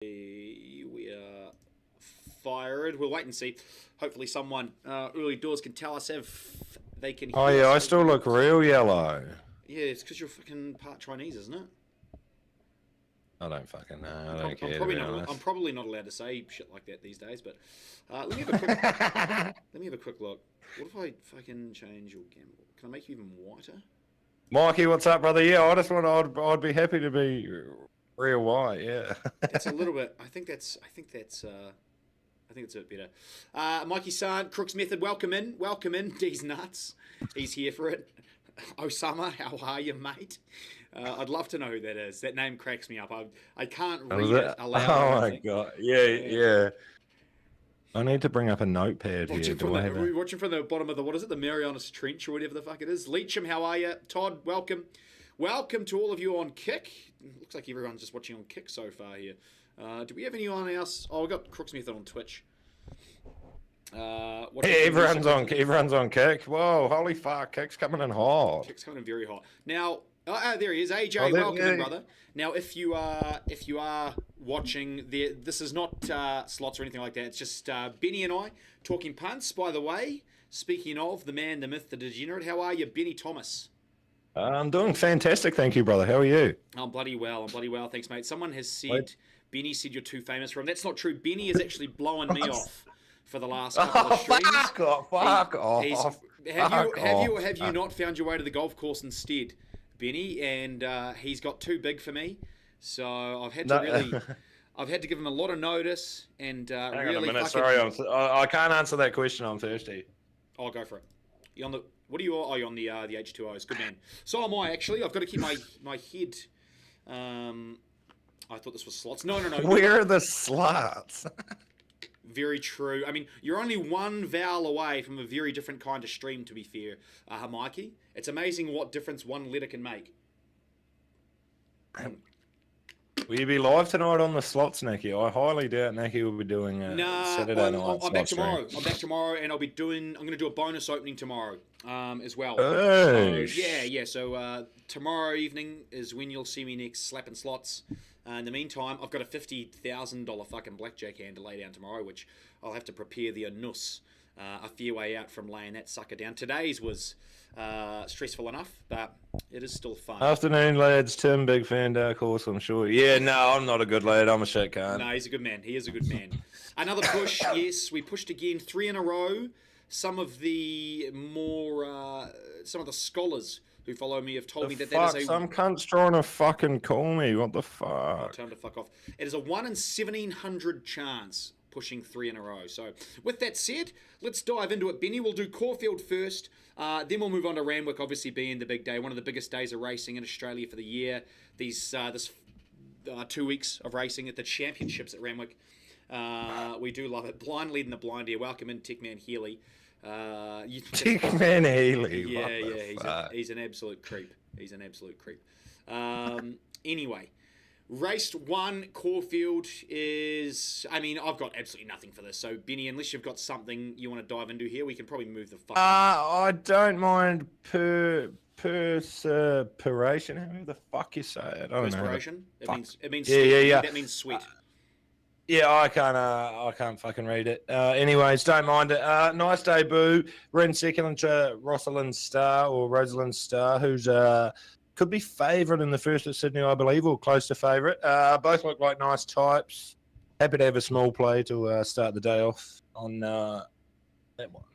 We are fired. We'll wait and see. Hopefully, someone early doors can tell us if they can Oh, hear yeah, us. I still look real yellow. Yeah, it's because you're fucking part Chinese, isn't it? I don't fucking know. I don't care, to probably be not. honest. I'm probably not allowed to say shit like that these days. But let me have a quick. Let me have a quick look. What if I fucking change your gamble? Can I make you even whiter? Mikey, what's up, brother? Yeah, I just want. I'd be happy to be real white. Yeah. That's a little bit. I think that's a bit better. Mikey San, Crooks Method, welcome in. Welcome in. D's nuts. He's here for it. Osama, how are you, mate? I'd love to know who that is. That name cracks me up. I can't read it aloud. Oh my god. Yeah. I need to bring up a notepad here. We're watching from the bottom of the, what is it, the Marianas Trench or whatever the fuck it is. Leecham, how are you? Todd, welcome. Welcome to all of you on Kick. Looks like everyone's just watching on Kick so far here. Do we have anyone else? Oh, we've got Crooks Method on Twitch. Everyone's on Kick. Whoa, holy fuck, Kick's coming in hot. Kick's coming in very hot. Now, there he is. AJ, welcome in, brother. Now, if you are watching, this is not slots or anything like that. It's just Benny and I talking punts. By the way, speaking of the man, the myth, the degenerate, how are you, Benny Thomas? I'm doing fantastic, thank you, brother. How are you? I'm bloody well. Thanks, mate. Someone has said, Benny said you're too famous for him. That's not true. Benny is actually blowing me off for the last couple of streams. Fuck off. Have you not found your way to the golf course instead, Benny? And he's got too big for me, so I've had to give him a lot of notice and Hang really. on a minute. Sorry, I can't answer that question. I'm thirsty. I'll go for it. You on the? What are you? Oh, you're on the H2Os. Good man. So am I actually. I've got to keep my head. I thought this was slots. No. Where are the slots? Very true. I mean, you're only one vowel away from a very different kind of stream, to be fair, Mikey. It's amazing what difference one letter can make. Will you be live tonight on the slots, Naki? I highly doubt Naki will be doing Saturday night. I'm back tomorrow. I'm back tomorrow, and I'm going to do a bonus opening tomorrow as well. Hey. So tomorrow evening is when you'll see me next slapping slots. In the meantime, I've got a $50,000 fucking blackjack hand to lay down tomorrow, which I'll have to prepare the anus a fair way out from laying that sucker down. Today's was stressful enough, but it is still fun. Afternoon, lads. Tim, big fan, Dark Horse, I'm sure. Yeah, no, I'm not a good lad. I'm a shit cunt. No, he's a good man. He is a good man. Another push, yes. We pushed again, 3 in a row. Some of the scholars who follow me have told me that is a... Some cunt's trying to fucking call me. What the fuck? Time to fuck off. It is a 1 in 1,700 chance pushing 3 in a row. So, with that said, let's dive into it, Benny. We'll do Caulfield first. Then we'll move on to Randwick, obviously being the big day, one of the biggest days of racing in Australia for the year. This 2 weeks of racing at the championships at Randwick. We do love it. Blind leading the blind here. Welcome in, Techman Healy. Techman Healy. Yeah, he's an absolute creep. Anyway, race 1, Caulfield is... I mean, I've got absolutely nothing for this. So, Benny, unless you've got something you want to dive into here, we can probably move the fuck I don't mind perspiration. How the fuck you say it? I don't Perspiration? know. It means yeah. That means sweat. Yeah, I can't fucking read it. Anyways, don't mind it. Nice debut. Ran second to Rosalind Starr, who's could be favourite in the first at Sydney, I believe, or close to favourite. Both look like nice types. Happy to have a small play to start the day off on that one.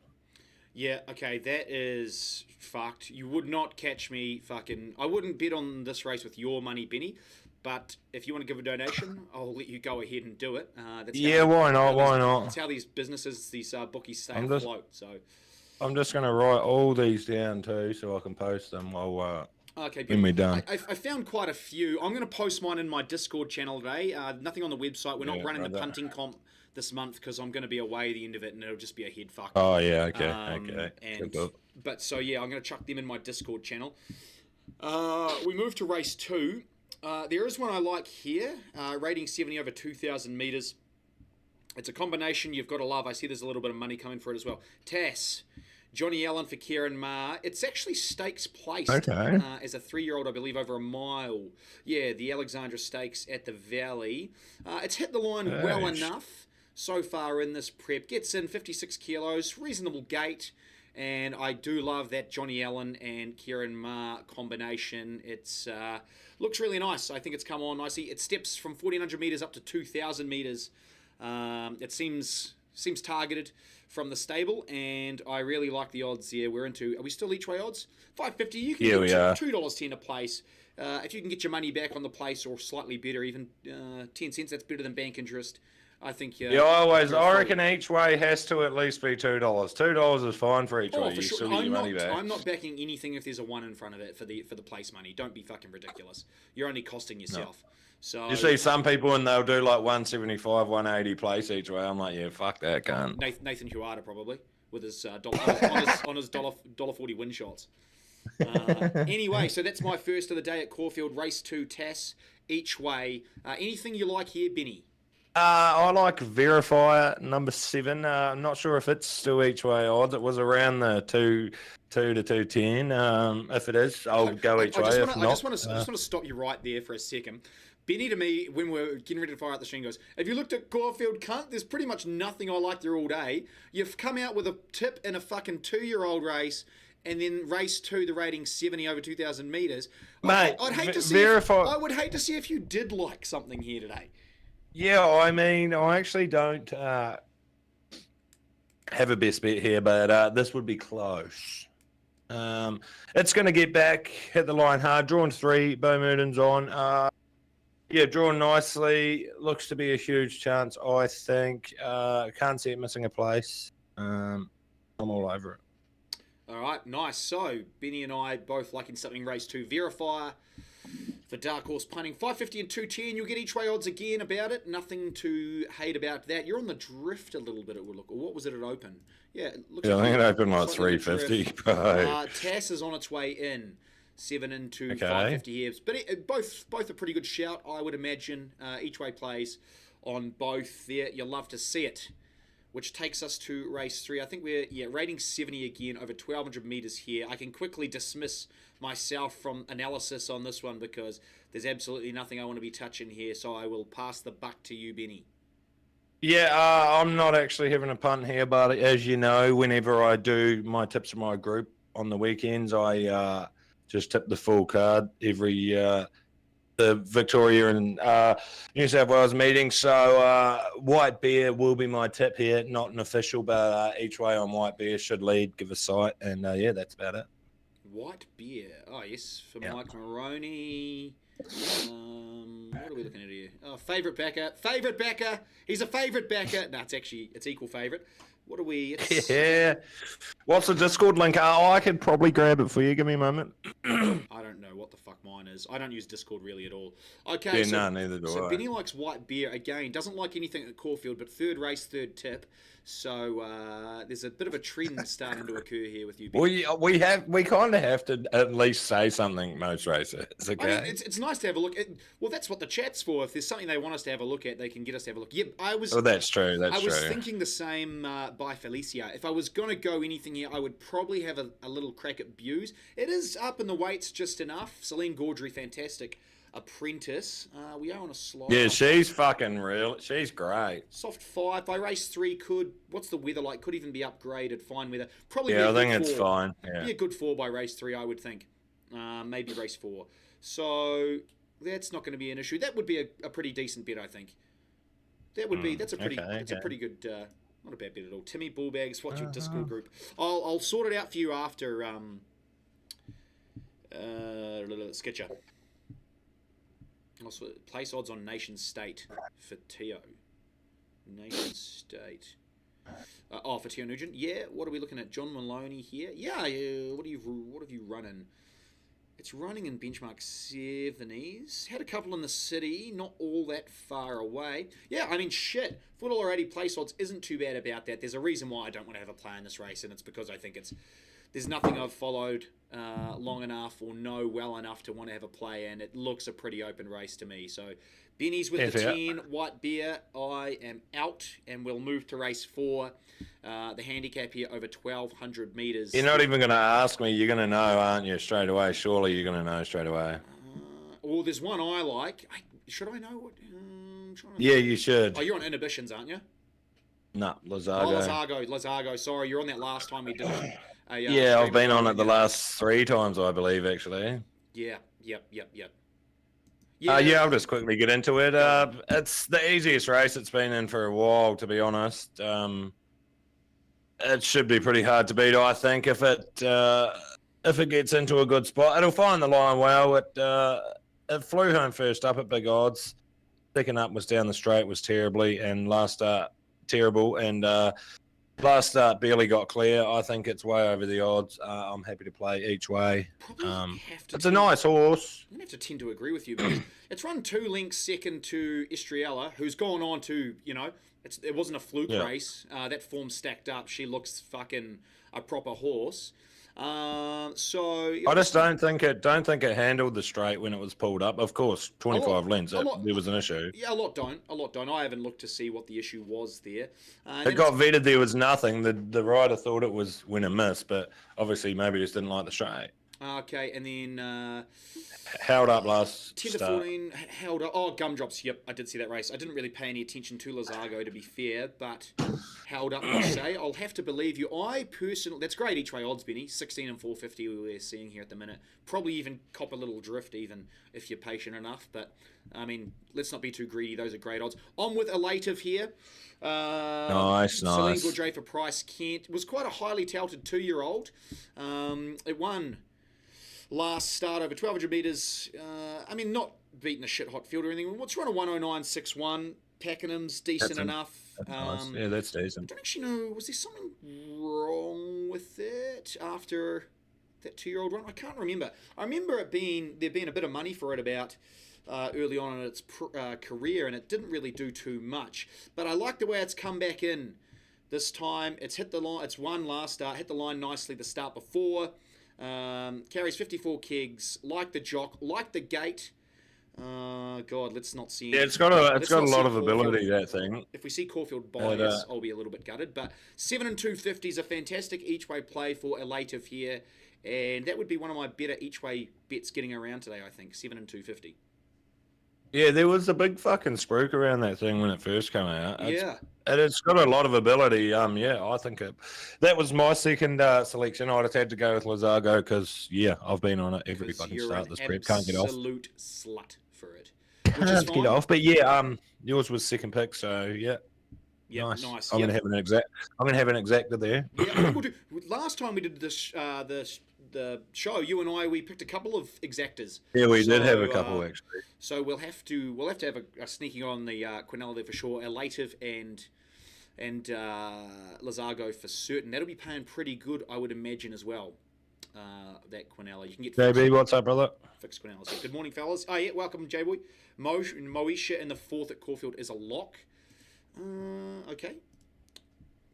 Yeah, okay, that is fucked. You would not catch me fucking... I wouldn't bet on this race with your money, Benny. But if you want to give a donation, I'll let you go ahead and do it. Why not? That's how these businesses, these bookies stay afloat. So I'm just going to write all these down too so I can post them while okay, when we're done. I found quite a few. I'm going to post mine in my Discord channel today. Nothing on the website. We're not running the punting comp this month because I'm going to be away at the end of it and it'll just be a head fuck. Oh, yeah, okay. But so, yeah, I'm going to chuck them in my Discord channel. We move to race 2. There is one I like here, rating 70 over 2,000 metres. It's a combination you've got to love. I see there's a little bit of money coming for it as well. Tass, Johnny Allen for Kieran Maher. It's actually stakes placed Okay. as a 3-year-old, I believe, over a mile. Yeah, the Alexandra Stakes at the Valley. It's hit the line well enough so far in this prep. Gets in 56 kilos, reasonable gait. And I do love that Johnny Allen and Kieran Maher combination. It's looks really nice. I think it's come on nicely. It steps from 1,400 metres up to 2,000 metres. It seems targeted from the stable, and I really like the odds here. We're into, are we still each way odds? $5.50. You can get $2.10 a place. If you can get your money back on the place or slightly better, even 10 cents, that's better than bank interest. I think. I reckon each way has to at least be $2. $2 is fine for each way. For you sure. still get your money back. I'm not backing anything if there's a 1 in front of it for the place money. Don't be fucking ridiculous. You're only costing yourself. No. So you see some people and they'll do like 175, 180 place each way. I'm like, yeah, fuck that, cunt. Nathan Huarta probably with his dollar on his $1.40 win shots. Anyway, so that's my first of the day at Caulfield. Race 2, TAS each way. Anything you like here, Benny? I like Verifier number 7. I'm not sure if it's still each way odds. It was around the 2 to 210. If it is, I'll go each way. I just want to stop you right there for a second. Benny, to me, when we're getting ready to fire out the string, goes, "Have you looked at Caulfield, cunt? There's pretty much nothing I like there all day. You've come out with a tip in a fucking 2-year-old race, and then race 2, the rating 70 over 2,000 metres. Mate, I'd hate to see. I would hate to see if you did like something here today." Yeah, I mean, I actually don't have a best bet here, but this would be close. It's going to get back, hit the line hard, drawn 3, Bo Murden's on. Drawn nicely, looks to be a huge chance, I think. Can't see it missing a place. I'm all over it. All right, nice. So, Benny and I both liking something race 2, Verifier. For Dark Horse Punting, $5.50 and $2.10. You'll get each way odds again about it. Nothing to hate about that. You're on the drift a little bit, it would look. Or what was it at open? Yeah, it looks I think it opened like $3.50. TAS is on its way in. 7 into $5.50 here. But both a pretty good shout, I would imagine. Each way plays on both there. You'll love to see it. Which takes us to race 3. I think we're rating 70 again over 1,200 metres here. I can quickly dismiss myself from analysis on this one because there's absolutely nothing I want to be touching here. So I will pass the buck to you, Benny. Yeah, I'm not actually having a punt here, but as you know, whenever I do my tips in my group on the weekends, I just tip the full card every the Victoria and New South Wales meeting. So White Bear will be my tip here. Not an official, but each way on White Bear should lead, give a sight. And that's about it. White Bear. Oh, yes, for Mike Maroney. What are we looking at here? Oh, favourite backer. Favourite backer. He's a favourite backer. No, it's equal favourite. What are we? Yeah. What's the Discord link? I could probably grab it for you. Give me a moment. I don't know what the fuck mine is. I don't use Discord really at all. Okay. Yeah, neither do I. So Benny likes White Bear again. Doesn't like anything at Caulfield, but third race, third tip. So there's a bit of a trend starting to occur here with you, Benny. We kind of have to at least say something most races. Okay. I mean, it's nice to have a look at. Well, that's what the chat's for. If there's something they want us to have a look at, they can get us to have a look. Yeah, I was. Oh, that's true. I was thinking the same by Felicia. If I was going to go anything here, I would probably have a little crack at Buse. It is up in the weights just enough. Celine Gaudry, fantastic. Apprentice. We are on a slide. Yeah, she's fucking real. She's great. Soft 5 by race 3 could. What's the weather like? Could even be upgraded. Fine weather. Probably. Yeah, I think it's fine. Yeah. Be a good 4 by race 3, I would think. Maybe race 4. So that's not going to be an issue. That would be a pretty decent bet, I think. That would be. That's a pretty. That's a pretty good. Not a bad bet at all. Timmy Bullbags. What's your Discord group? I'll sort it out for you after. Sketcher. Also, place odds on Nation State for Teo. Nation State. For Teo Nugent. Yeah. What are we looking at? John Maloney here. Yeah. What have you running? It's running in benchmark 70s. Had a couple in the city. Not all that far away. Yeah. I mean, shit. $4.80 place odds isn't too bad about that. There's a reason why I don't want to have a play in this race, and it's because I think there's nothing I've followed long enough or know well enough to want to have a play, and it looks a pretty open race to me. So Benny's with Yeah, the fair. 10, white bear. I am out, and we'll move to race 4. The handicap here over 1,200 metres. You're not even going to ask me. You're going to know, aren't you, straight away? Surely you're going to know straight away. Well, there's one I like. Should I know what? I'm trying to Yeah, think. you should. Oh, you're on Inhibitions, aren't you? No, Oh, Lazargo. Lazargo. Sorry, you're on that last time we did it. Yeah, I've been on it the last 3 times, I believe, actually. Yeah, yep. Yeah, I'll just quickly get into it. It's the easiest race it's been in for a while, to be honest. It should be pretty hard to beat, I think, if it gets into a good spot. It'll find the line well. It flew home first up at big odds. Second up was down the straight, was terrible, and last start barely got clear. I think it's way over the odds. I'm happy to play each way. It's a nice horse. I'm going to have to tend to agree with you, because it's run 2 lengths second to Estriella, who's gone on to, it wasn't a fluke race. That form stacked up. She looks fucking a proper horse. So I just don't think it handled the straight when it was pulled up. Of course, 25 lengths, there was an issue. Yeah, a lot don't. I haven't looked to see what the issue was there. It got vetted. There was nothing. The rider thought it was win and miss, but obviously maybe just didn't like the straight. Okay, and then held up last 10 start. to 14 held up. Oh, gumdrops. Yep, I did see that race. I didn't really pay any attention to Lazargo, to be fair, but held up, I say. I'll have to believe you. I personally, that's great each way odds, Benny. 16 and 450 we're seeing here at the minute. Probably even cop a little drift, even if you're patient enough. But I mean, let's not be too greedy. Those are great odds. I'm with Elative here. Nice. Celine Gaudret for Price Kent. Was quite a highly touted 2-year-old. It won last start over 1,200 metres. I mean, not beating a shit hot field or anything. What's run a 109.61? Pakenham's decent enough. Nice. Yeah, that's decent. I don't actually know. Was there something wrong with it after that 2-year-old run? I can't remember. I remember there being a bit of money for it about early on in its career, and it didn't really do too much. But I like the way it's come back in this time. It's hit the line. It's won last start. Hit the line nicely the start before. Carries 54 kegs. Like the jock. Like the gate. God, let's not see. Yeah, it's got a lot of ability, that thing. If we see Caulfield bias, I'll be a little bit gutted. But 7 and 250 is a fantastic each way play for Elative here, and that would be one of my better each way bets getting around today. I think 7 and 250. Yeah, there was a big fucking spruik around that thing when it first came out. It's got a lot of ability. Yeah, I think that was my second selection. I'd have had to go with Lazargo because, I've been on it every fucking start this prep. Can't get off. Absolute slut for it. Can't get off. But yours was second pick, so yeah. Yeah, nice. I'm gonna have an exacta there. Yeah, we'll do. Last time we did this, the show, you and I, we picked a couple of exactas. Yeah, we did have a couple actually. So we'll have to have a sneaking on the Quinella there for sure. Elative and Lazargo for certain. That'll be paying pretty good, I would imagine, as well. That Quinella, you can get. JB, what's up, brother? Fixed Quinella. So good morning, fellas. Oh yeah, welcome, J Boy. Moesha in the 4th at Caulfield is a lock. Okay.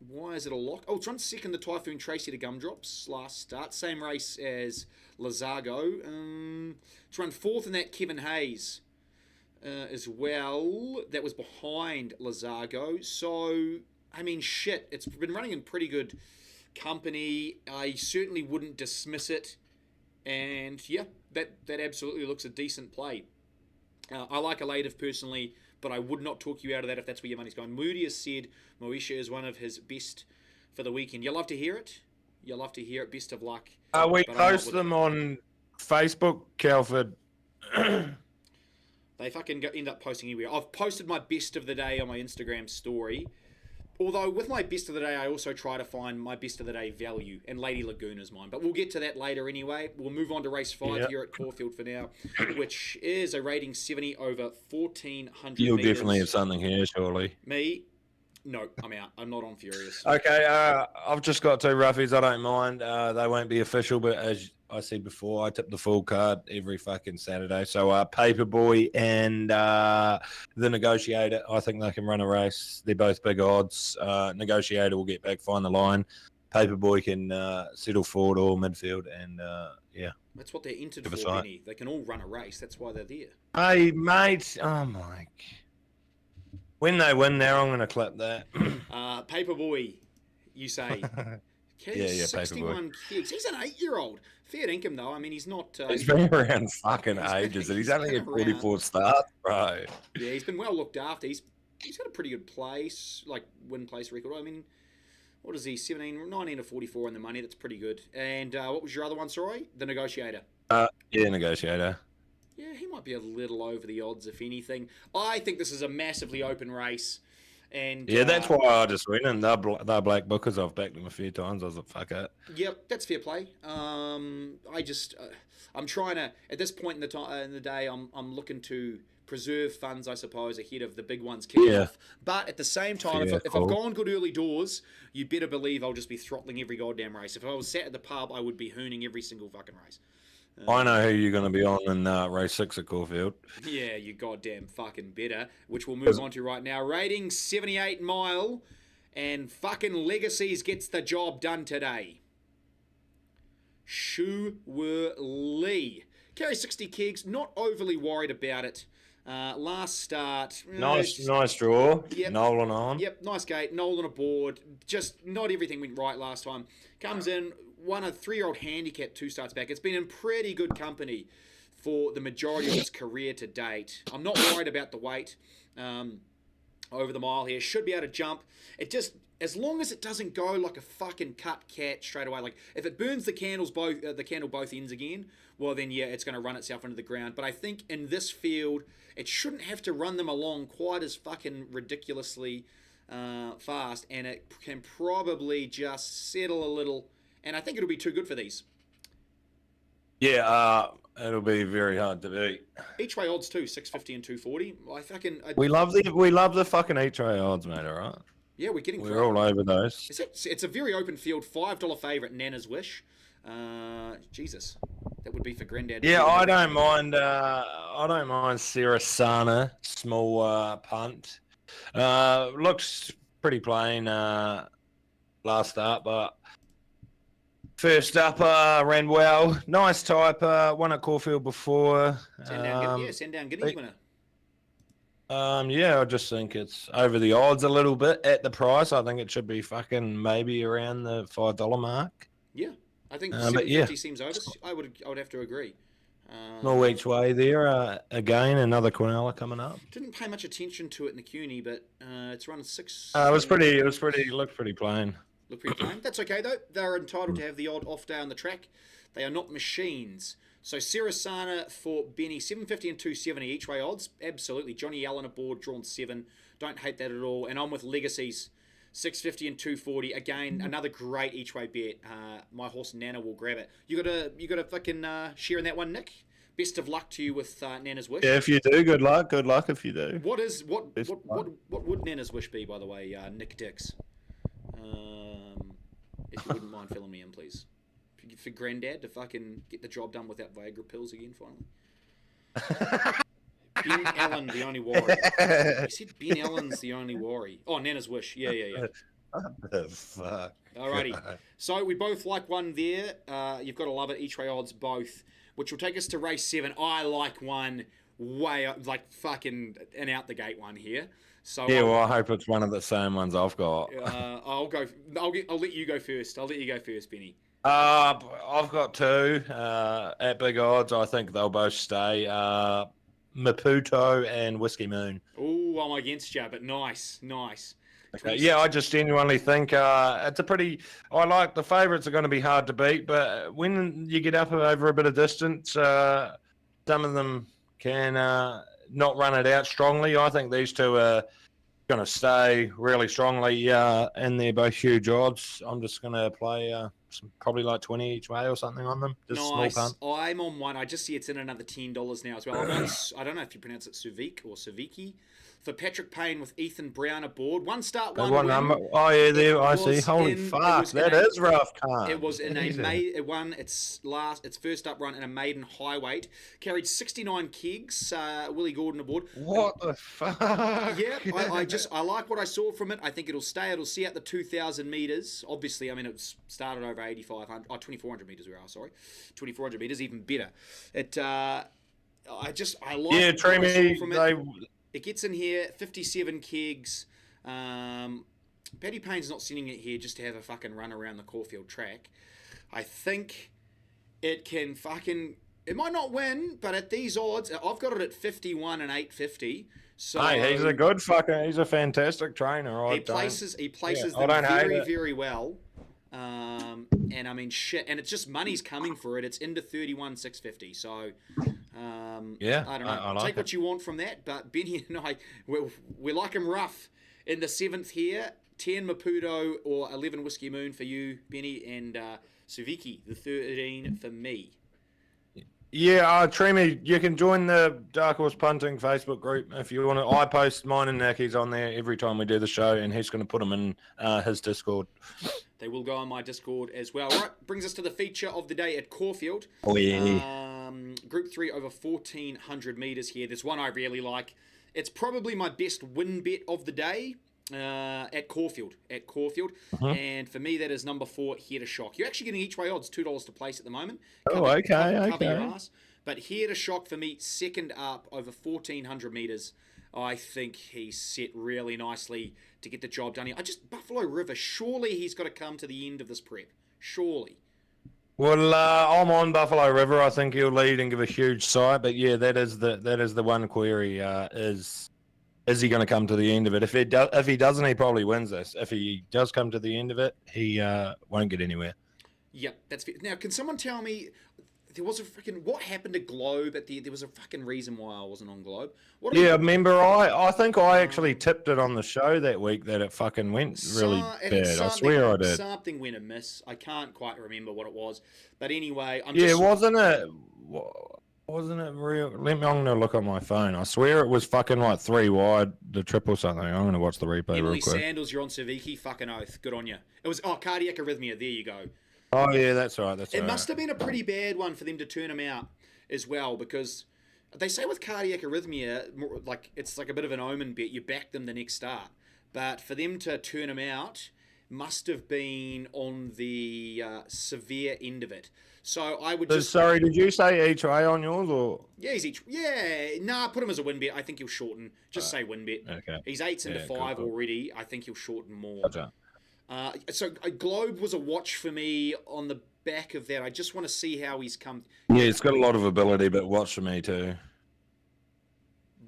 Why is it a lock? Oh, it's run second the Typhoon Tracy to Gumdrops last start. Same race as Lazargo. It's run 4th in that Kevin Hayes as well. That was behind Lazargo. So, I mean, shit. It's been running in pretty good company. I certainly wouldn't dismiss it. And, yeah, that absolutely looks a decent play. I like Elative personally, but I would not talk you out of that if that's where your money's going. Moody has said Moesha is one of his best for the weekend. You love to hear it. You love to hear it. Best of luck. We post them on Facebook, Calford. They fucking end up posting anywhere. I've posted my best of the day on my Instagram story. Although with my best of the day, I also try to find my best of the day value, and Lady Laguna's mine. But we'll get to that later anyway. We'll move on to race 5 here at Caulfield for now, which is a rating 70 over 1,400 You'll meters. definitely have something here, surely. Me? No, I'm out. I'm not on Furious. Okay, I've just got 2 roughies. I don't mind. They won't be official, but as I said before, I tip the full card every fucking Saturday. So Paperboy and the Negotiator, I think they can run a race. They're both big odds. Negotiator will get back, find the line. Paperboy can settle forward or midfield, and yeah. That's what they're entered Give for, us a Benny. They can all run a race. That's why they're there. Hey, mate. Oh, my. When they win now, I'm going to clip that. Paperboy, you say. Yeah, 61 kicks. He's an 8-year-old. Fair income, though. I mean, he's not... he's been around fucking ages, and he's only had 44 starts, bro. Yeah, he's been well looked after. He's got a pretty good place, like win-place record. I mean, what is he? 19 to 44 in the money. That's pretty good. And what was your other one, sorry? The Negotiator. Yeah, Negotiator. Yeah, he might be a little over the odds, if anything. I think this is a massively open race. And yeah, that's why I just went in. They're black bookers. I've backed them a few times. I was like, fuck it. Yep, that's fair play. I'm trying to, at this point in the day, I'm looking to preserve funds, I suppose, ahead of the big ones kicking off. But at the same time, if I've gone good early doors, you better believe I'll just be throttling every goddamn race. If I was sat at the pub, I would be hooning every single fucking race. I know who you're going to be on in race 6 at Caulfield. Yeah, you goddamn fucking better. Which we'll move on to right now. Rating 78 mile, and fucking Legacies gets the job done today. Shu Lee. Carry 60 kegs, not overly worried about it. Last start. Nice draw. Yep. Nolan on. Yep, nice gate. Nolan aboard. Just not everything went right last time. Comes in, won a 3-year-old handicap 2 starts back. It's been in pretty good company for the majority of his career to date. I'm not worried about the weight over the mile here. Should be able to jump. It just, as long as it doesn't go like a fucking cut cat straight away. Like if it burns the candle both ends again, well then yeah, it's going to run itself into the ground. But I think in this field, it shouldn't have to run them along quite as fucking ridiculously fast, and it can probably just settle a little. And I think it'll be too good for these. Yeah, it'll be very hard to beat. Each way odds too, 650 and 240. We love the fucking each way odds, mate. All right. Yeah, we're all over those. It's a very open field. $5 favourite, Nana's Wish. Jesus, that would be for Grandad. Yeah, I don't mind. I don't mind Sarasana small punt. Looks pretty plain last start, but first up ran well. Nice type. Won at Caulfield before. Send down Guineas winner. Yeah, I just think it's over the odds a little bit at the price. I think it should be fucking maybe around the $5 mark. Yeah, I think 750 seems over. I would have to agree. More each way there. Again, another Quinella coming up. Didn't pay much attention to it in the CUNY, but it's run 6. It looked pretty plain. Look pretty plain. That's okay though. They're entitled to have the odd off day on the track. They are not machines. So Sarasana for Benny, 750 and 270 each way odds. Absolutely. Johnny Allen aboard, drawn 7. Don't hate that at all. And I'm with Legacies, 650 and 240. Again, another great each way bet. My horse Nana will grab it. You got a fucking share in that one, Nick. Best of luck to you with Nana's Wish. Yeah, if you do, good luck. Good luck if you do. What would Nana's Wish be, by the way, Nick Dix? If you wouldn't mind filling me in, please. For Grandad to fucking get the job done without Viagra pills again, finally. Ben Allen, the only worry. He said Ben Allen's the only worry. Oh, Nana's Wish. Yeah. What the fuck? Alrighty. So we both like one there. You've got to love it. Each way odds both, which will take us to race 7. I like one way up, like fucking an out the gate one here. So yeah, well, I hope it's one of the same ones I've got. I'll let you go first. I'll let you go first, Benny. I've got 2 at big odds. I think they'll both stay. Maputo and Whiskey Moon. Oh, I'm against you, but nice. Okay. Yeah, I just genuinely think it's a pretty. I like the favourites are going to be hard to beat, but when you get up over a bit of distance, some of them can not run it out strongly. I think these 2 are going to stay really strongly, and they're both huge odds. I'm just going to play probably like 20 each way or something on them. Just nice. Small punt. I'm on one. I just see it's in another $10 now as well. I don't know if you pronounce it Suvik or Saviki. for Patrick Payne with Ethan Brown aboard. 1 start, The 1 one win. number. Oh yeah, there I see. was Holy in- it fuck, was in that a- is rough, cunt. It was in Jesus. it won its first up run in a maiden high weight. Carried 69 kegs. Willie Gordon aboard. What the fuck? Yeah, I like what I saw from it. I think it'll stay. It'll see out the 2,000 meters. Obviously, I mean, it started over 8,500. 2,400 meters. We are 2,400 meters, even better. It. I like. Yeah, what I saw Tremy, from they. it gets in here, 57 kegs. Paddy Payne's not sending it here just to have a fucking run around the Caulfield track. I think it can fucking... It might not win, but at these odds, I've got it at 51 and 850. So Hey, he's a good fucking... He's a fantastic trainer. he places I them don't hate very, it. very well. And I mean, shit. And it's just money's coming for it. It's into 31 650. So... Yeah, I don't know. I like Take what you want from that, but Benny and I, we like him rough. In the 7th here, 10 Maputo or 11 Whiskey Moon for you, Benny, and Suviki, the 13 for me. Yeah, Tremy, you can join the Dark Horse Punting Facebook group if you want to. I post mine and Naki's on there every time we do the show, and he's going to put them in his Discord. They will go on my Discord as well. All right, brings us to the feature of the day at Caulfield. Oh, yeah. Group 3 over 1,400 metres here. There's one I really like. It's probably my best win bet of the day at Caulfield. And for me, that is number 4, Here to Shock. You're actually getting each way odds, $2 to place at the moment. Cover your ass. But Here to Shock for me, second up over 1,400 metres. I think he's set really nicely to get the job done here. Buffalo River, surely he's got to come to the end of this prep. Surely. Well, I'm on Buffalo River. I think he'll lead and give a huge sight. But yeah, that is the one query. Is he going to come to the end of it? If he doesn't, he probably wins this. If he does come to the end of it, he won't get anywhere. Yep, that's fair. Now, can someone tell me what happened to Globe there was a fucking reason why I wasn't on Globe. Remember, I think I actually tipped it on the show that week that it fucking went really bad. I swear I did. Something went amiss. I can't quite remember what it was, but anyway, wasn't it? Wasn't it real? I'm going to look on my phone. I swear it was fucking like 3 wide, the triple something. I'm going to watch the replay Emily real quick. Sandals, you're on Saviki. Fucking oath. Good on you. It was cardiac arrhythmia. There you go. Oh yeah, that's right. It must have been a pretty bad one for them to turn him out as well, because they say with cardiac arrhythmia, it's like a bit of an omen bet. You back them the next start, but for them to turn him out must have been on the severe end of it. So I would just... Sorry, did you say each way on yours or? Yeah, he's each... Yeah, nah, put him as a win bet. I think he'll shorten. Just say win bet. Okay. He's 8s into 5 cool. already. I think he'll shorten more. Gotcha. So Globe was a watch for me on the back of that. I just want to see how he's come. Yeah, he's got a lot of ability, but watch for me too.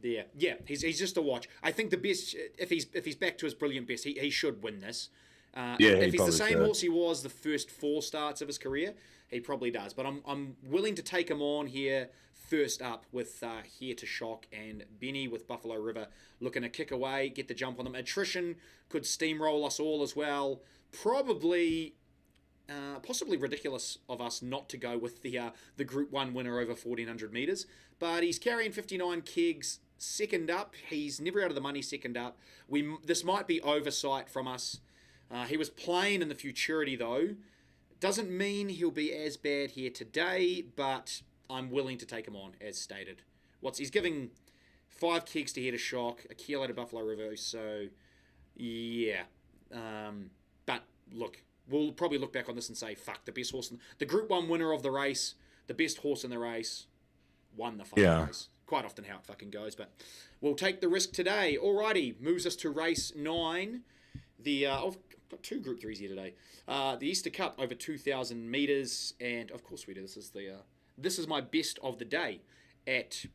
Yeah, he's just a watch. I think the best, if he's back to his brilliant best, he should win this. If he's the same horse he was the first 4 starts of his career, he probably does. But I'm willing to take him on here first up with Here to Shock, and Benny with Buffalo River looking to kick away, get the jump on them. Attrition could steamroll us all as well. Probably, possibly ridiculous of us not to go with the Group 1 winner over 1,400 metres. But he's carrying 59 kegs, second up. He's never out of the money second up. This might be oversight from us. He was playing in the Futurity though. Doesn't mean he'll be as bad here today, but I'm willing to take him on, as stated. He's giving 5 kegs to Here to Shock, a kilo to Buffalo River, so yeah. But look, we'll probably look back on this and say, fuck, the best horse, the Group 1 winner of the race, the best horse in the race, won the fucking race. Quite often how it fucking goes, but we'll take the risk today. Alrighty, moves us to race 9. I've got 2 Group 3s here today. The Easter Cup over 2,000 metres, and of course we do. This is my best of the day at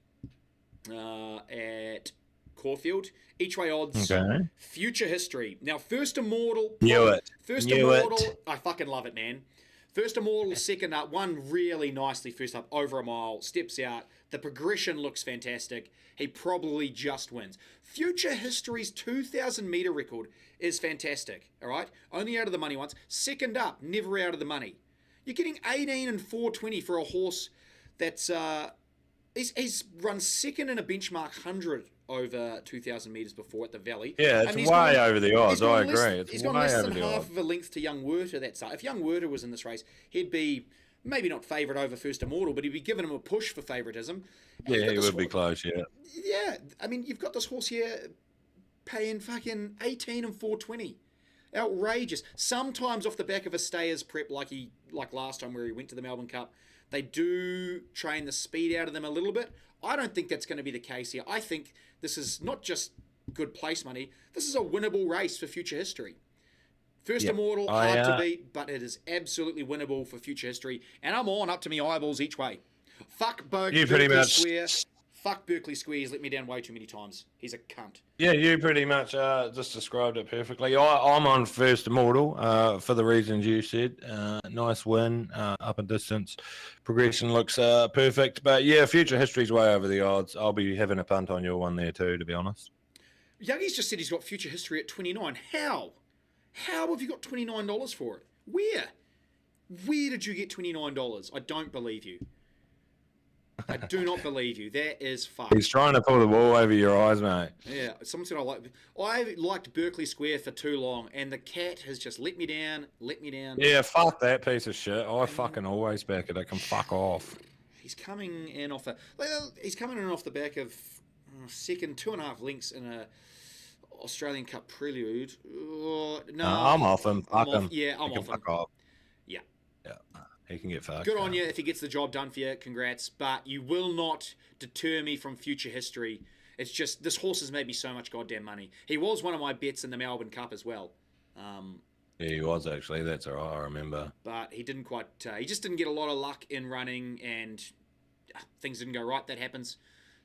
Caulfield. Each way odds. Okay. Future History. Now, First Immortal. First Immortal. I fucking love it, man. First Immortal, second up. Won really nicely first up, over a mile. Steps out. The progression looks fantastic. He probably just wins. Future History's 2,000 metre record is fantastic. All right? Only out of the money once. Second up, never out of the money. You're getting 18 and 420 for a horse that's... He's run second in a benchmark 100 over 2,000 metres before at the Valley. Yeah, it's way over the odds. I agree. He's gone less than half of a length to Young Werter that start. If Young Werter was in this race, he'd be maybe not favourite over First Immortal, but he'd be giving him a push for favouritism. Yeah, he would be close, yeah. Yeah, I mean, you've got this horse here paying fucking 18 and 420. Outrageous. Sometimes off the back of a stayer's prep like last time where he went to the Melbourne Cup, they do train the speed out of them a little bit. I don't think that's going to be the case here. I think this is not just good place money. This is a winnable race for future history. First Immortal, hard to beat, but it is absolutely winnable for future history. And I'm on up to me eyeballs each way. Fuck Berkeley Square. Fuck Berkeley Square. He's let me down way too many times. He's a cunt. Yeah, you pretty much just described it perfectly. I'm on First Immortal for the reasons you said. Nice win, up and distance. Progression looks perfect. But yeah, future history's way over the odds. I'll be having a punt on your one there too, to be honest. Youngie's just said he's got future history at 29. How? How have you got $29 for it? Where? Where did you get $29? I don't believe you. I do not believe you. That is fucked. He's trying to pull the wool over your eyes, mate. Yeah, someone said I liked Berkeley Square for too long, and the cat has just let me down. Yeah, fuck that piece of shit. I fucking always back it. It can fuck off. He's coming in off the back of second 2.5 lengths in a Australian Cup prelude. No, I'm off him. Fuck him. Yeah, I'm off him. Fuck off. Yeah. He can get fucked. Good on you if he gets the job done for you. Congrats. But you will not deter me from future history. It's just this horse has made me so much goddamn money. He was one of my bets in the Melbourne Cup as well. Yeah, he was actually. That's all right. I remember. But he didn't quite. He just didn't get a lot of luck in running, and things didn't go right. That happens.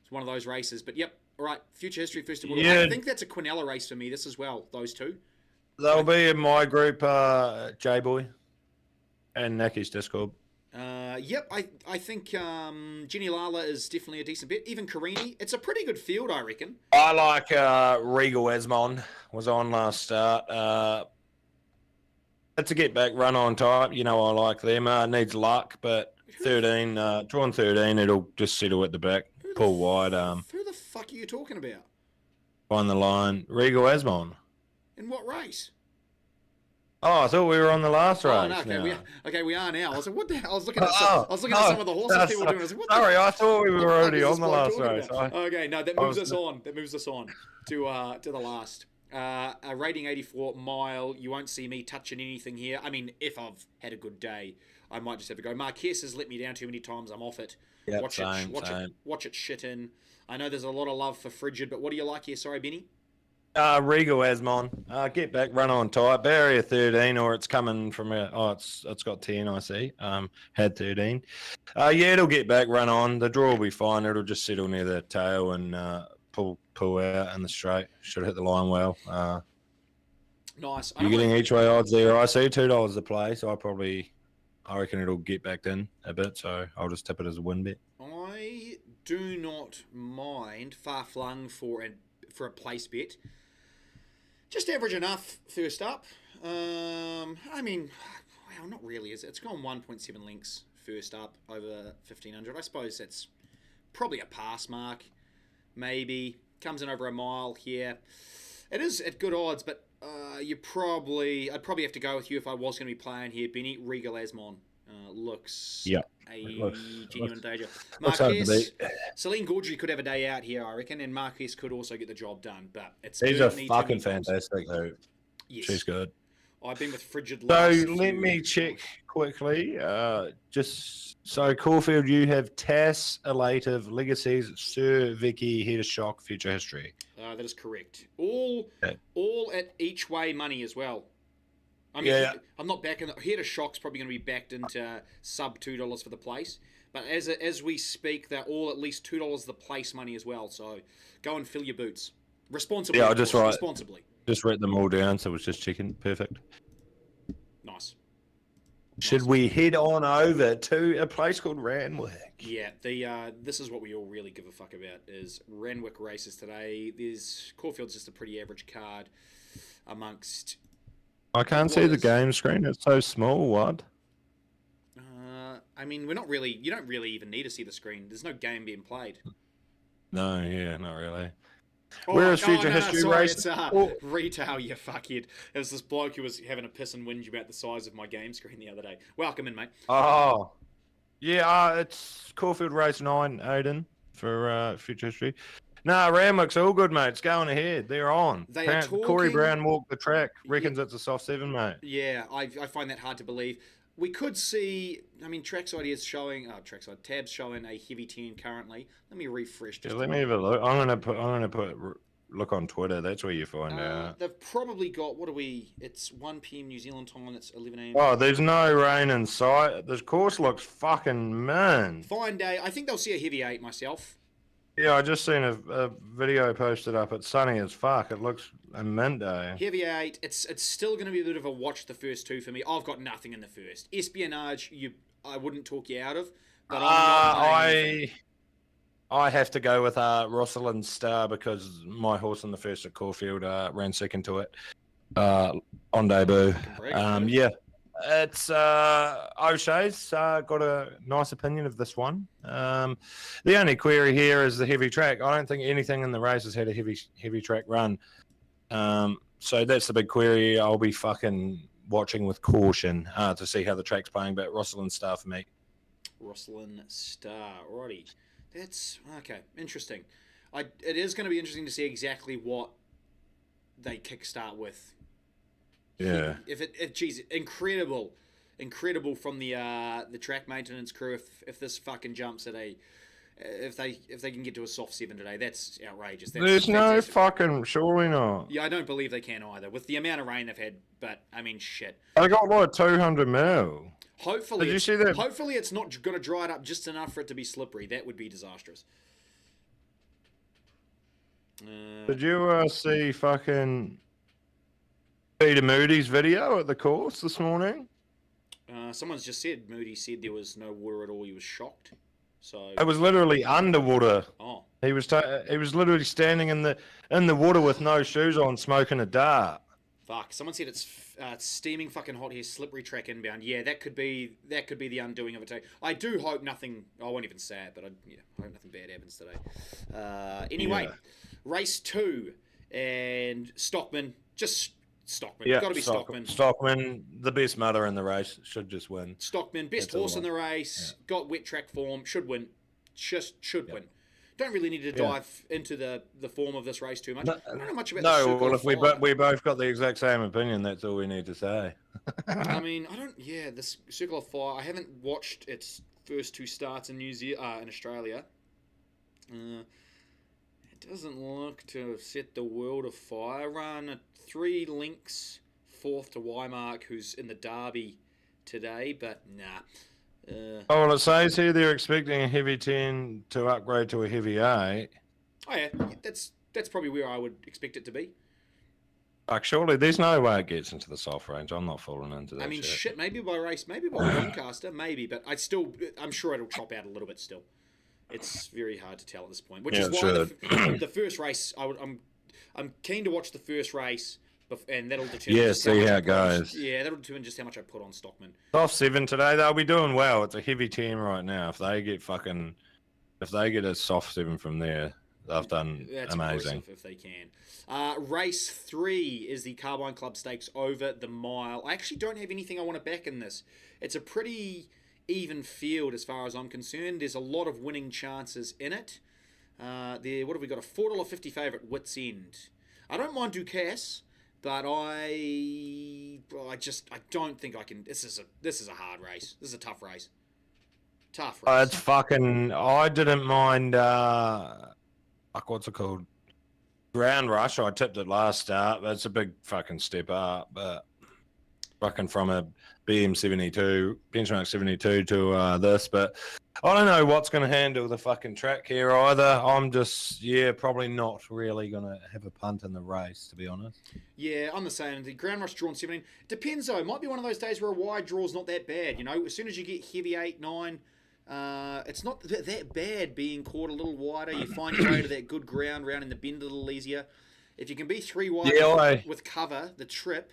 It's one of those races. But yep. All right. Future history first of all. Yeah. I think that's a Quinella race for me. This as well. Those two. They'll be in my group. J-Boy. And Naki's Discord. Yep, I think Jenny Lala is definitely a decent bet. Even Carini. It's a pretty good field, I reckon. I like Regal Esmond. Was on last start. It's a get back run on type. You know I like them. Needs luck, but 13, drawn 13, it'll just settle at the back. Pull wide. Who the fuck are you talking about? Find the line. Regal Esmond. In what race? Oh, I thought we were on the last race. No, okay, we are now. I was like, what the hell? I was looking at some of the horses people were doing. I was like, sorry, I thought we were already on the last race. Okay, no, that moves us on. That moves us on to the last. A rating 84 mile. You won't see me touching anything here. I mean, if I've had a good day, I might just have to go. Marquez has let me down too many times. I'm off it. Yep, watch it shit in. I know there's a lot of love for Frigid, but what do you like here? Sorry, Benny. Regal Asmon. Get back, run on tight. Barrier 13, or it's coming from it's got 10, I see. Had 13. Yeah, it'll get back, run on. The draw will be fine. It'll just settle near the tail and pull out in the straight. Should hit the line well. Nice. You're getting each way odds there. I see $2 a play, so I reckon it'll get back in a bit, so I'll just tip it as a win bet. I do not mind far flung for a place bet. Just average enough first up. I mean, well, not really, is it? It's gone 1.7 lengths first up over 1,500. I suppose that's probably a pass mark. Maybe. Comes in over a mile here. It is at good odds, but I'd probably have to go with you if I was going to be playing here. Benny, Regal Asmon looks a genuine danger. Marquez, Celine Gaudry could have a day out here, I reckon, and Marquez could also get the job done. But he's a fucking fantastic hoop. Yes. She's good. I've been with Frigid. So let me check quickly. So Caulfield, you have TAS, Elative, Legacies, Sir Vicky, Head of Shock, Future History. That is correct. All at each way money as well. I mean, I'm not backing. Head of Shock's probably going to be backed into sub $2 for the place. But as we speak, they're all at least $2 the place money as well. So go and fill your boots responsibly. Yeah, responsibly. Just write them all down, so I was just checking. Perfect. Nice. Should we head on over to a place called Randwick? Yeah, this is what we all really give a fuck about is Randwick races today. Caulfield's just a pretty average card amongst. I can't see the game screen. It's so small. What? I mean, we're not really. You don't really even need to see the screen. There's no game being played. No, not really. Whereas Future History sorry, Race. it's retail, you fuckhead. There was this bloke who was having a piss and whinge about the size of my game screen the other day. Welcome in, mate. Oh, yeah, it's Caulfield Race 9, Aiden, for Future History. Nah, Ramwick's all good, mate. It's going ahead. They're on. They are talking... Corey Brown walked the track. Reckons it's a soft 7, mate. Yeah, I find that hard to believe. We could see, I mean, Trackside is showing, Tab's showing a heavy 10 currently. Let me refresh. Yeah, let me have a look. I'm gonna put look on Twitter. That's where you find out. They've probably got, it's 1 p.m. New Zealand time, it's 11 a.m. Oh, there's no rain in sight. This course looks fucking mean. Fine day. I think they'll see a heavy 8 myself. Yeah, I just seen a video posted up. It's sunny as fuck. It looks a mint day. Heavy 8. It's still going to be a bit of a watch the first 2 for me. I've got nothing in the first. Espionage, I wouldn't talk you out of. But I have to go with Rosalind Star because my horse in the first at Caulfield ran second to it on debut. Yeah. It's O'Shea's got a nice opinion of this one. The only query here is the heavy track. I don't think anything in the race has had a heavy track run. So that's the big query. I'll be fucking watching with caution to see how the track's playing. But Rosalind Star for me. Rosalind Star, alrighty. That's okay. Interesting. It is going to be interesting to see exactly what they kickstart with. Yeah. Geez, incredible from the track maintenance crew. If this fucking jumps at if they can get to a soft 7 today, that's outrageous. There's no fucking, surely not. Yeah, I don't believe they can either with the amount of rain they've had. But I mean, shit. They got like 200 mil. Hopefully, did you see that? Hopefully, it's not going to dry it up just enough for it to be slippery. That would be disastrous. Did you see fucking Peter Moody's video at the course this morning? Someone's just said Moody said there was no water at all. He was shocked. So it was literally underwater. Oh, he was literally standing in the water with no shoes on, smoking a dart. Fuck! Someone said it's steaming fucking hot here, slippery track inbound. Yeah, that could be the undoing of it today. I do hope nothing. I won't even say it, but I hope nothing bad happens today. Anyway, race 2 and Stockman. Just Stockman. Yeah, got to be Stockman. Stockman, the best mother in the race, should just win. Stockman, best horse in the race. Yeah. Got wet track form. Should win. Just should win. Don't really need to dive into the form of this race too much. I don't know much about the Circle of Fire. We both got the exact same opinion, that's all we need to say. I mean, this Circle of Fire, I haven't watched its first 2 starts in in Australia. It doesn't look to have set the world afire. Run 3 links, 4th to Wymark, who's in the Derby today, but nah. Well, it says here they're expecting a heavy 10 to upgrade to a heavy 8. Oh yeah, that's probably where I would expect it to be. Like, surely there's no way it gets into the soft range. I'm not falling into that. I mean, shit, maybe by race, maybe by Doncaster, maybe, but I'm sure it'll chop out a little bit still. It's very hard to tell at this point, which is why the first race, I'm keen to watch the first race. And that'll determine see how it goes. Yeah, that'll determine just how much I put on Stockman. Soft 7 today, they'll be doing well. It's a heavy 10 right now. If they get a soft 7 from there, they've done amazing. If they can. Race 3 is the Carbine Club Stakes over the mile. I actually don't have anything I want to back in this. It's a pretty even field as far as I'm concerned. There's a lot of winning chances in it. What have we got? A $4.50 favourite, Wits End. I don't mind Ducasse. But I don't think I can. This is a hard race. This is a tough race. It's fucking. I didn't mind. What's it called? Ground Rush. I tipped it last start. That's a big fucking step up. But fucking from a BM72, benchmark 72 to this. But I don't know what's going to handle the fucking track here either. I'm just, probably not really going to have a punt in the race, to be honest. Yeah, I'm the same. The Ground Rush drawn 17. Depends, though. It might be one of those days where a wide draw's not that bad. You know, as soon as you get heavy 8, 9, it's not that bad being caught a little wider. You find your way to that good ground round in the bend a little easier. If you can be 3 wide with cover, the trip,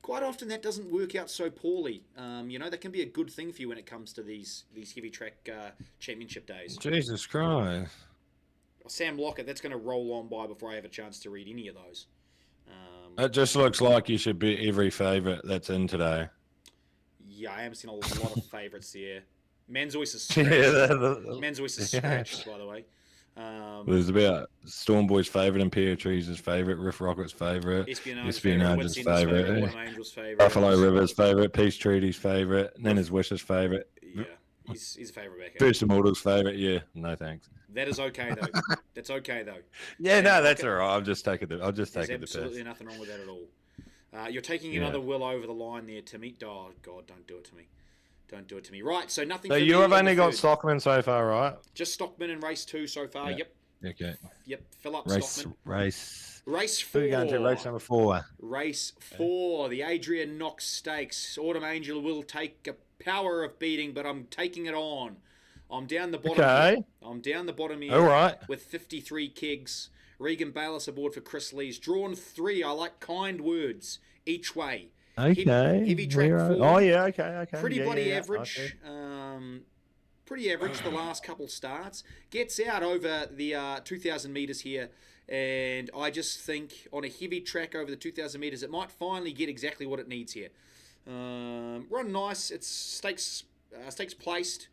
quite often that doesn't work out so poorly. That can be a good thing for you when it comes to these heavy track championship days. Jesus Christ. Sam Lockett, that's going to roll on by before I have a chance to read any of those. It just looks like you should be every favourite that's in today. Yeah, I am seeing a lot of favourites there. Manzois is Yeah, scratched. Manzois is scratched, by the way. There's about Stormboy's favourite, Imperatrice's favourite, Riff Rocket's favourite, Espionage's favourite, favourite, Autumn Angel's favourite. Buffalo River's favourite, Peace Treaty's favourite, Nina's Wish's favourite. Yeah, he's a favourite back. First Immortal's favourite, yeah. No thanks. That is okay though. That's okay though. Yeah, no, that's all right. I'll just take it. I'll just take it. There's absolutely nothing wrong with that at all. You're taking another will over the line there, Timmy. Oh God, don't do it to me. Don't do it to me. Right, so nothing. So you have only got Stockman so far, right? Just Stockman in race 2 so far. Yeah. Yep. Okay. Yep. Fill up Stockman. Race 4. Who are you going to race number 4? Race 4, the Adrian Knox Stakes. Autumn Angel will take a power of beating, but I'm taking it on. I'm down the bottom. Okay. Here. I'm down the bottom here. All right. With 53 kegs. Regan Bayless aboard for Chris Lees. Drawn 3. I like kind words each way. Okay. Heavy track 4. Oh yeah. Okay. Pretty bloody average. Okay. Pretty average the last couple starts. Gets out over the 2,000 metres here. And I just think on a heavy track over the 2,000 metres, it might finally get exactly what it needs here. Run nice. It's stakes placed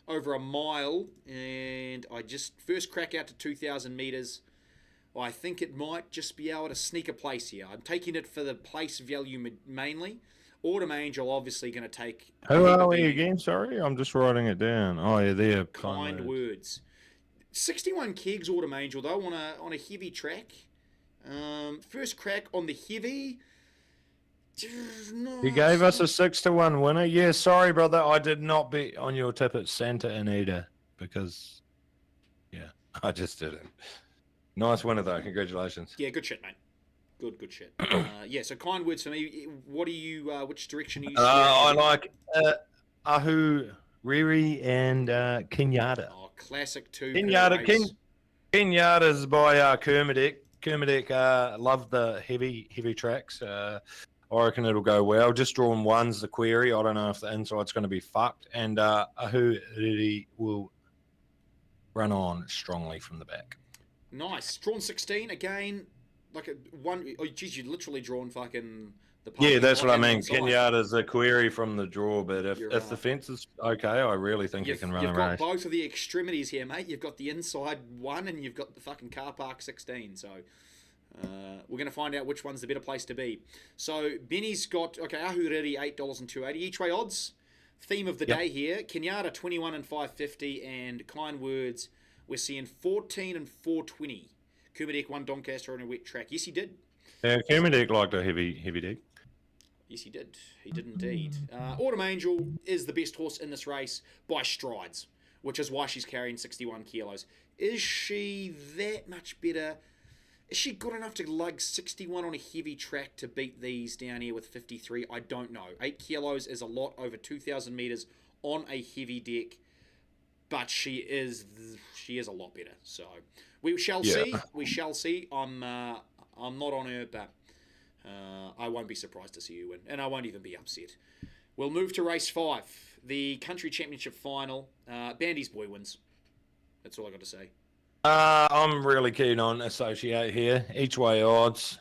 over a mile. And I just first crack out to 2,000 metres. I think it might just be able to sneak a place here. I'm taking it for the place value mainly. Autumn Angel obviously going to take... Who are we again? Sorry, I'm just writing it down. Oh, yeah, there. Kind words. 61 kegs, Autumn Angel, though, on a heavy track. First crack on the heavy. You gave us a 6-1 winner. Yeah, sorry, brother. I did not bet on your tip at Santa Anita because, yeah, I just didn't. Nice winner, though. Congratulations. Yeah, good shit, mate. Good shit. Yeah, so kind words for me. What do you? Which direction are you? I like Ahu, Riri, and Kenyatta. Oh, classic 2. Kenyatta's by Kermadec. Kermadec love the heavy tracks. I reckon it'll go well. Just drawn 1's the query. I don't know if the inside's going to be fucked. And Ahu Riri will run on strongly from the back. Nice. Drawn 16 again. Like a one, oh geez, you literally drawn fucking the. Yeah, that's what I mean. Kenyatta's a query from the draw, but if the fence is okay, I really think you can run a race. You've got both of the extremities here, mate. You've got the inside 1 and you've got the fucking car park 16. So we're going to find out which one's the better place to be. So Benny's got Ahuriri $8 and $2.80 each way odds. Theme of the day here: Kenyatta 21 and 550, and kind words we're seeing 14 and 420. Kermadec won Doncaster on a wet track. Yes, he did. Yeah, Kermadec liked a heavy deck. Yes, he did. He did indeed. Autumn Angel is the best horse in this race by strides, which is why she's carrying 61 kilos. Is she that much better? Is she good enough to lug 61 on a heavy track to beat these down here with 53? I don't know. 8 kilos is a lot over 2,000 metres on a heavy deck, but she is a lot better. So we shall see. We shall see. I'm not on her, but I won't be surprised to see you win, and I won't even be upset. We'll move to race 5, the Country Championship final. Bandy's boy wins. That's all I got to say. I'm really keen on Associate here. Each way odds.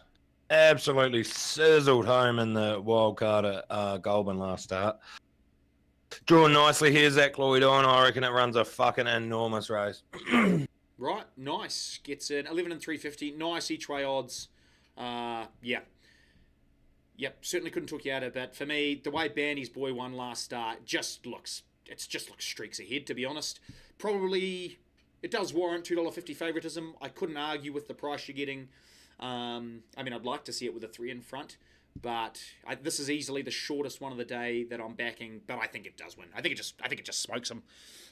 Absolutely sizzled home in the wild card at Goulburn last start. Drawn nicely here, Zach Lloyd on. I reckon it runs a fucking enormous race. Right, nice. Gets in 11 and 350. Nice each way odds. Yep, certainly couldn't talk you out of it. But for me, the way Bandy's boy won last start just looks streaks ahead, to be honest. Probably it does warrant $2.50 favoritism. I couldn't argue with the price you're getting. I mean, I'd like to see it with a 3 in front, but this is easily the shortest one of the day that I'm backing. But I think it does win. I think it just smokes them,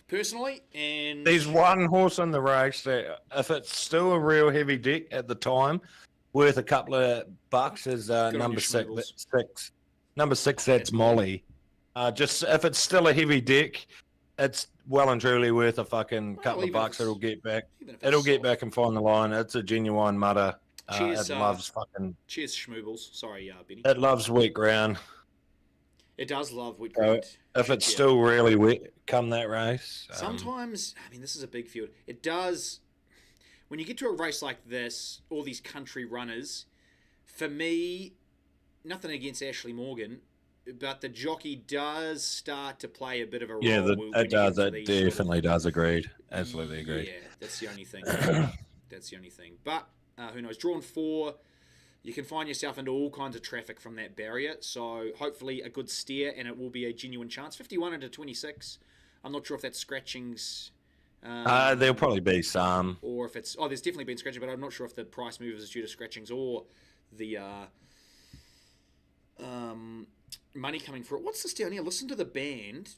personally. And there's one horse in the race that, if it's still a real heavy deck at the time, worth a couple of bucks, is number 6. Number 6, that's Molly. Just if it's still a heavy deck, it's well and truly worth a fucking couple of bucks. It'll get back. It'll get back and find the line. It's a genuine mutter. Cheers, it loves fucking. Cheers, Schmoobles. Sorry, Benny. It loves wet ground. It does love wet ground. If it's still really wet, come that race. Sometimes, I mean, this is a big field. It does. when you get to a race like this, all these country runners, for me, nothing against Ashley Morgan, but the jockey does start to play a bit of a role. Yeah, when it you does. get to It these definitely does. Agreed. Absolutely agreed. Yeah, that's the only thing. That's the only thing. But who knows? Drawn 4, you can find yourself into all kinds of traffic from that barrier. So hopefully a good steer, and it will be a genuine chance. 51 into 26. I'm not sure if that's scratchings. There'll probably be some. Or if it's... Oh, there's definitely been scratching, but I'm not sure if the price move is due to scratchings or the money coming for it. What's this down here? Listen to the band.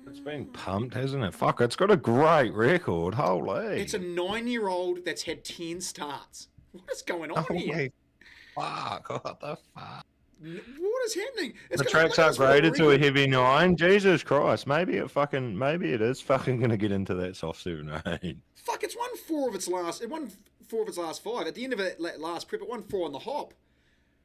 It's been pumped, hasn't it? Fuck, it's got a great record. Holy. It's a 9-year-old that's had 10 starts. What is going on here? Fuck, what the fuck? What is happening? The track's upgraded to a heavy 9. Jesus Christ, maybe it is fucking gonna get into that soft 7-8. Fuck, it's won 4 of its last. It won 4 of its last 5. At the end of it, last prep, it won 4 on the hop.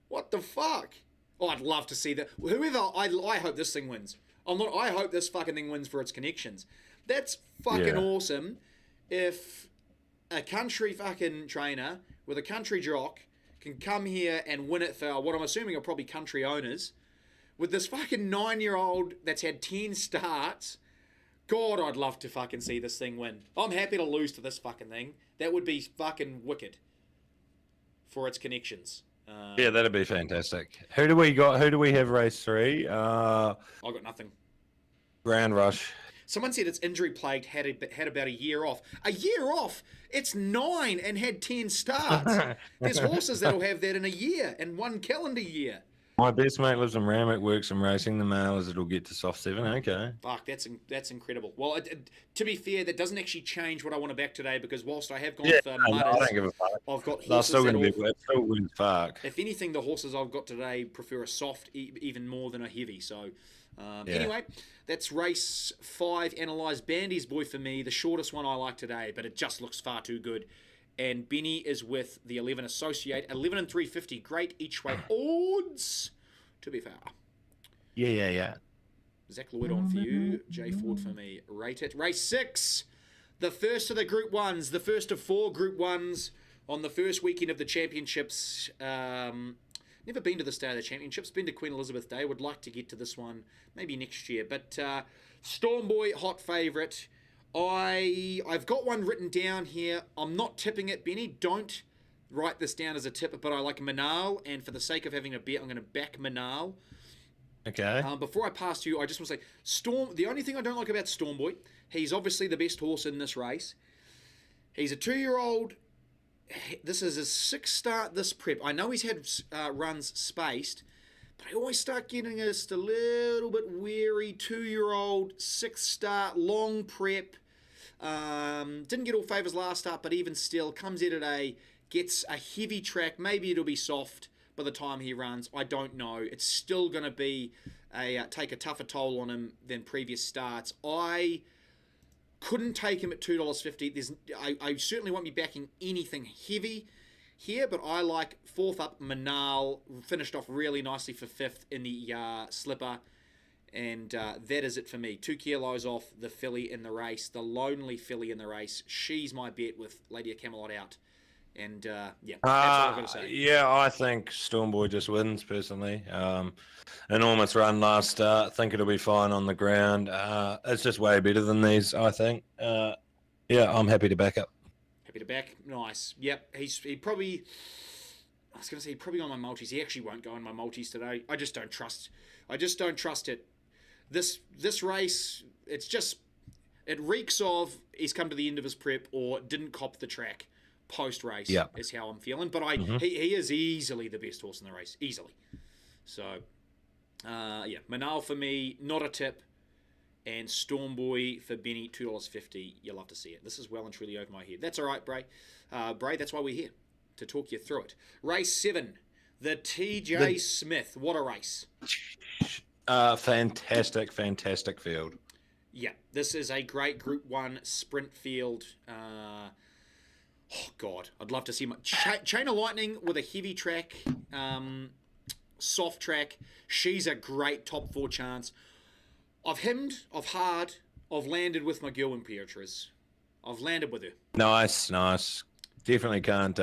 What the fuck? Oh, I'd love to see that. I hope this thing wins. I hope this fucking thing wins for its connections. That's fucking awesome. If a country fucking trainer with a country jock can come here and win it for what I'm assuming are probably country owners, with this fucking 9-year-old that's had 10 starts, God, I'd love to fucking see this thing win. I'm happy to lose to this fucking thing. That would be fucking wicked for its connections. Yeah, that'd be fantastic. Who do we got? Who do we have race 3? I got nothing. Grand Rush. Someone said it's injury plagued, had about a year off. A year off? It's 9 and had 10 starts. There's horses that'll have that in a year, and 1 calendar year. My best mate lives in Ramwick, works in racing. The male is it'll get to soft 7. Okay. Fuck, that's incredible. Well, to be fair, that doesn't actually change what I want to back today, because whilst I have gone for mudders, I don't give a fuck. I've got horses They're still going to be still win fuck. If anything, the horses I've got today prefer a soft even more than a heavy. So, anyway, that's race 5. Analyze Bandy's boy for me, the shortest one I like today, but it just looks far too good. And Benny is with the 11 Associate, 11 and 350, great each way odds. To be fair. Yeah. Zach Lloyd on for you. Jay Ford for me. Rate it. Race 6. The first of the Group 1s. The first of 4 Group 1s on the first weekend of the championships. Never been to this day of the championships. Been to Queen Elizabeth Day. Would like to get to this one maybe next year. But Stormboy, hot favourite. I've got one written down here. I'm not tipping it, Benny. Don't write this down as a tip, but I like Manal, and for the sake of having a bet, I'm going to back Manal. Okay. Before I pass to you, I just want to say, the only thing I don't like about Stormboy, he's obviously the best horse in this race. He's a 2-year-old. This is his 6th start this prep. I know he's had runs spaced, but I always start getting just a little bit weary. 2-year-old, 6th start, long prep. Didn't get all favours last start, but even still, comes in today, gets a heavy track. Maybe it'll be soft by the time he runs. I don't know. It's still going to be take a tougher toll on him than previous starts. I couldn't take him at $2.50. I certainly won't be backing anything heavy here, but I like 4th up Manal. Finished off really nicely for 5th in the slipper. And that is it for me. 2 kilos off the filly in the race, the lonely filly in the race. She's my bet with Lady of Camelot out. And that's all I've got to say. Yeah, I think Stormboy just wins personally. Enormous run last start. Think it'll be fine on the ground. It's just way better than these, I think. I'm happy to back up. Happy to back. Nice. Yep. He probably. I was going to say he'd probably go on my multis. He actually won't go on my multis today. I just don't trust it. This race, it reeks of he's come to the end of his prep or didn't cop the track post-race is how I'm feeling. But he is easily the best horse in the race. Easily. So, Manal for me, not a tip. And Stormboy for Benny, $2.50. You'll love to see it. This is well and truly over my head. That's all right, Bray. Bray, that's why we're here, to talk you through it. Race 7, the TJ Smith. What a race. Fantastic field. Yeah, this is a great Group 1 sprint field. Oh, God, I'd love to see Chain of Lightning with a heavy track, soft track. She's a great top 4 chance. I've hemmed, I've hard, I've landed with my girl Imperatrice. I've landed with her. Nice. Definitely can't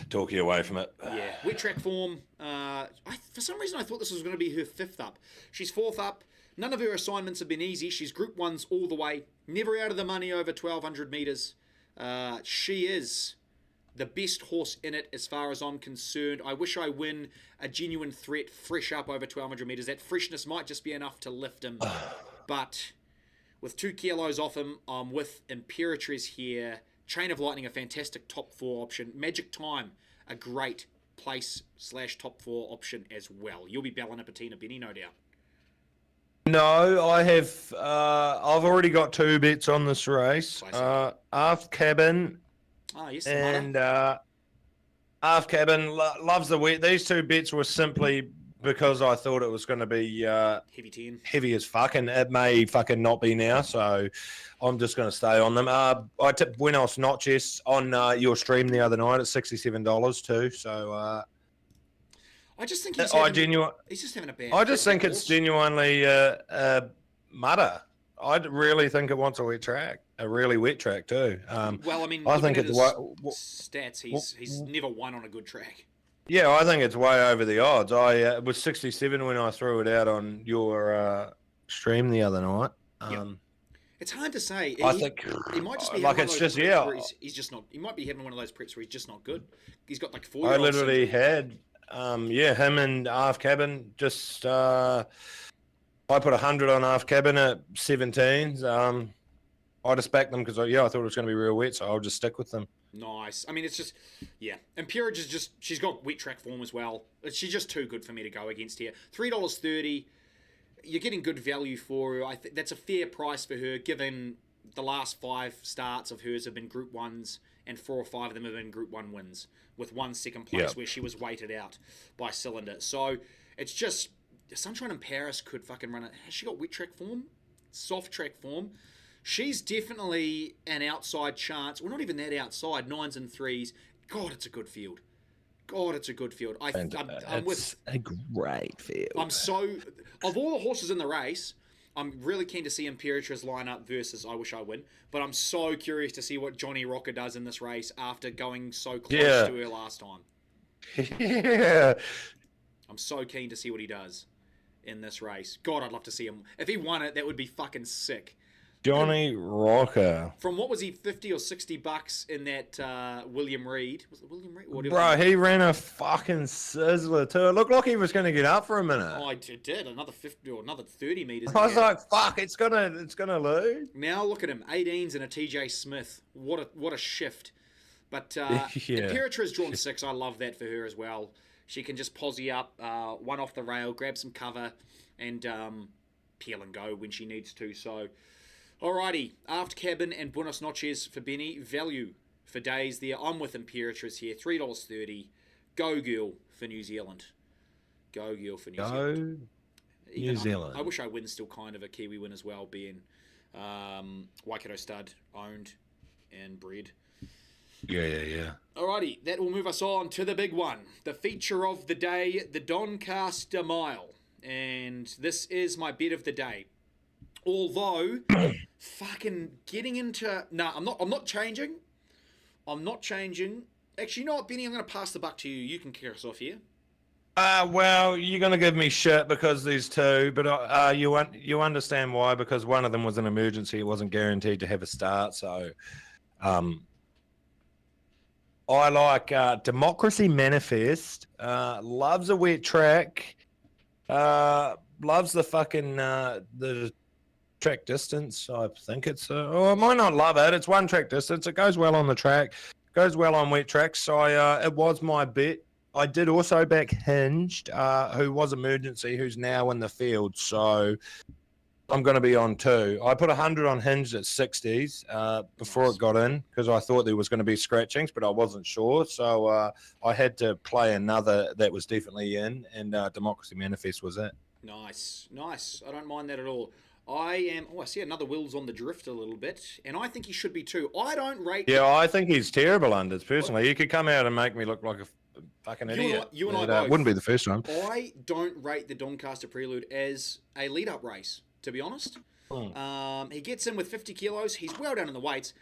talk you away from it. Yeah, wet track form. For some reason, I thought this was going to be her 5th up. She's 4th up. None of her assignments have been easy. She's Group 1s all the way. Never out of the money over 1,200 metres. She is the best horse in it as far as I'm concerned. I wish I win a genuine threat, fresh up over 1,200 metres. That freshness might just be enough to lift him. But with 2 kilos off him, I'm with Imperatriz here. Chain of Lightning, a fantastic top 4 option. Magic Time, a great place/top 4 option as well. You'll be belling a patina, Benny, no doubt. No, I have. I've already got 2 bets on this race. Aft Cabin. Oh, yes, And Aft Cabin loves the wet. These 2 bets were simply because I thought it was going to be heavy 10, heavy as fuck, and it may fucking not be now. So I'm just going to stay on them. I tipped Buenos Noches on your stream the other night at $67 too. So I just think he's just having a bad. I just think it's genuinely mutter. I really think it wants a wet track, a really wet track too. Well, I mean, I think it's stats. He's never won on a good track. Yeah, I think it's way over the odds. It was 67 when I threw it out on your stream the other night. It's hard to say. I think he might just be like it's just he's just not. He might be having one of those preps where he's just not good. He's got like 4. I literally had him and Aft Cabin. Just I put 100 on Aft Cabin at 17s. I just backed them because I thought it was going to be real wet, so I'll just stick with them. Nice. I mean, it's just, yeah. And Peerage is just, she's got wet track form as well. She's just too good for me to go against here. $3.30. You're getting good value for her. I think that's a fair price for her, given the last 5 starts of hers have been Group 1s, and 4 or 5 of them have been Group 1 wins, with 1 second place where she was weighted out by Cylinder. So it's just, Sunshine in Paris could fucking run it. Has she got wet track form? Soft track form? She's definitely an outside chance. Well, not even that outside. 9s and 3s. God, it's a good field. I'm with a great field. I'm so of all the horses in the race, I'm really keen to see Imperatriz line up versus I Wish I Win. But I'm so curious to see what Johnny Rocker does in this race after going so close to her last time. Yeah. I'm so keen to see what he does in this race. God, I'd love to see him. If he won it, that would be fucking sick. Johnny Rocker. From what was he, $50 or $60 in that William Reed? Was it William Reed? Bro, he ran a fucking sizzler too. It looked like he was going to get up for a minute. Oh, it did. Another 50 or another 30 meters. I was like, fuck, it's gonna lose. Now look at him, 18s and a TJ Smith. What a shift. But Imperatriz drawn 6. I love that for her as well. She can just posse up, one off the rail, grab some cover, and peel and go when she needs to. So. Alrighty, Aft Cabin and Buenos Noches for Benny. Value for days there. I'm with Imperatriz here. $3.30. Go Girl for New Zealand. Go Girl for New Zealand. New Zealand. I wish I win still kind of a Kiwi win as well, being Waikato Stud owned and bred. Yeah. Alrighty, that will move us on to the big one. The feature of the day, the Doncaster Mile. And this is my bet of the day. Although, fucking getting into... No, I'm not changing. Actually, you know what, Benny? I'm going to pass the buck to you. You can kick us off here. Well, you're going to give me shit because there's 2, but you understand why, because one of them was an emergency. It wasn't guaranteed to have a start, so... I like Democracy Manifest. Loves a wet track. Loves the fucking... the track distance. I think it's I might not love it. It's 1 track distance. It goes well on the track, goes well on wet tracks. So it was my bet. I did also back Hinged, who was emergency, who's now in the field. So I'm going to be on 2. I put 100 on Hinged at 60s before it got in because I thought there was going to be scratchings, but I wasn't sure. So I had to play another that was definitely in, and Democracy Manifest was it. Nice. I don't mind that at all. I see another Will's on the drift a little bit, and I think he should be too. I don't rate... Yeah, I think he's terrible unders, personally. He could come out and make me look like a fucking idiot. You and I both. Wouldn't be the first time. I don't rate the Doncaster Prelude as a lead-up race, to be honest. He gets in with 50 kilos. He's well down in the weights.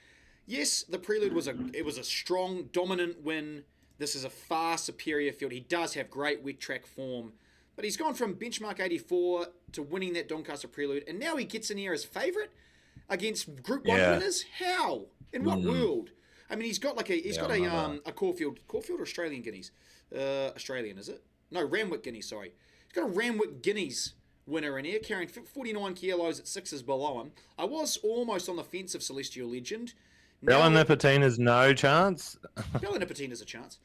Yes, the Prelude was a strong, dominant win. This is a far superior field. He does have great wet track form, but he's gone from benchmark 84 to winning that Doncaster Prelude, and now he gets in here as favourite against Group 1 winners? How? In what world? I mean, he's got a Caulfield or Australian Guineas. Australian, is it? No, Randwick Guineas, sorry. He's got a Randwick Guineas winner in here, carrying 49 kilos at 6s below him. I was almost on the fence of Celestial Legend. Bellinipitina's no chance. Bellinipitina's a chance.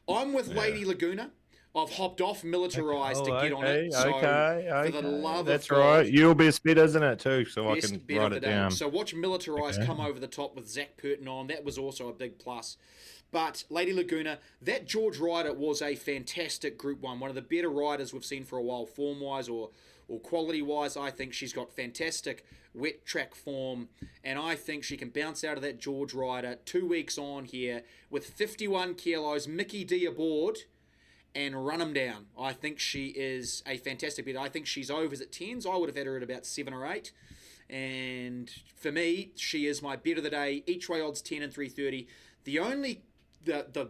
I'm with Lady Laguna. I've hopped off militarized to get on it. So for the love That's of God, right. Your best bet, isn't it, too? So I best can bet write of the it day. down. So watch militarized come over the top with Zach Purton on. That was also a big plus. But Lady Laguna, that George rider was a fantastic Group 1. One of the better riders we've seen for a while, form-wise or quality-wise. I think she's got fantastic wet track form, and I think she can bounce out of that George rider 2 weeks on here with 51 kilos, Mickey D aboard, and run him down. I think she is a fantastic bet. I think she's overs at 10s. I would have had her at about 7 or 8. And for me, she is my bet of the day. Each way odds 10 and 330. The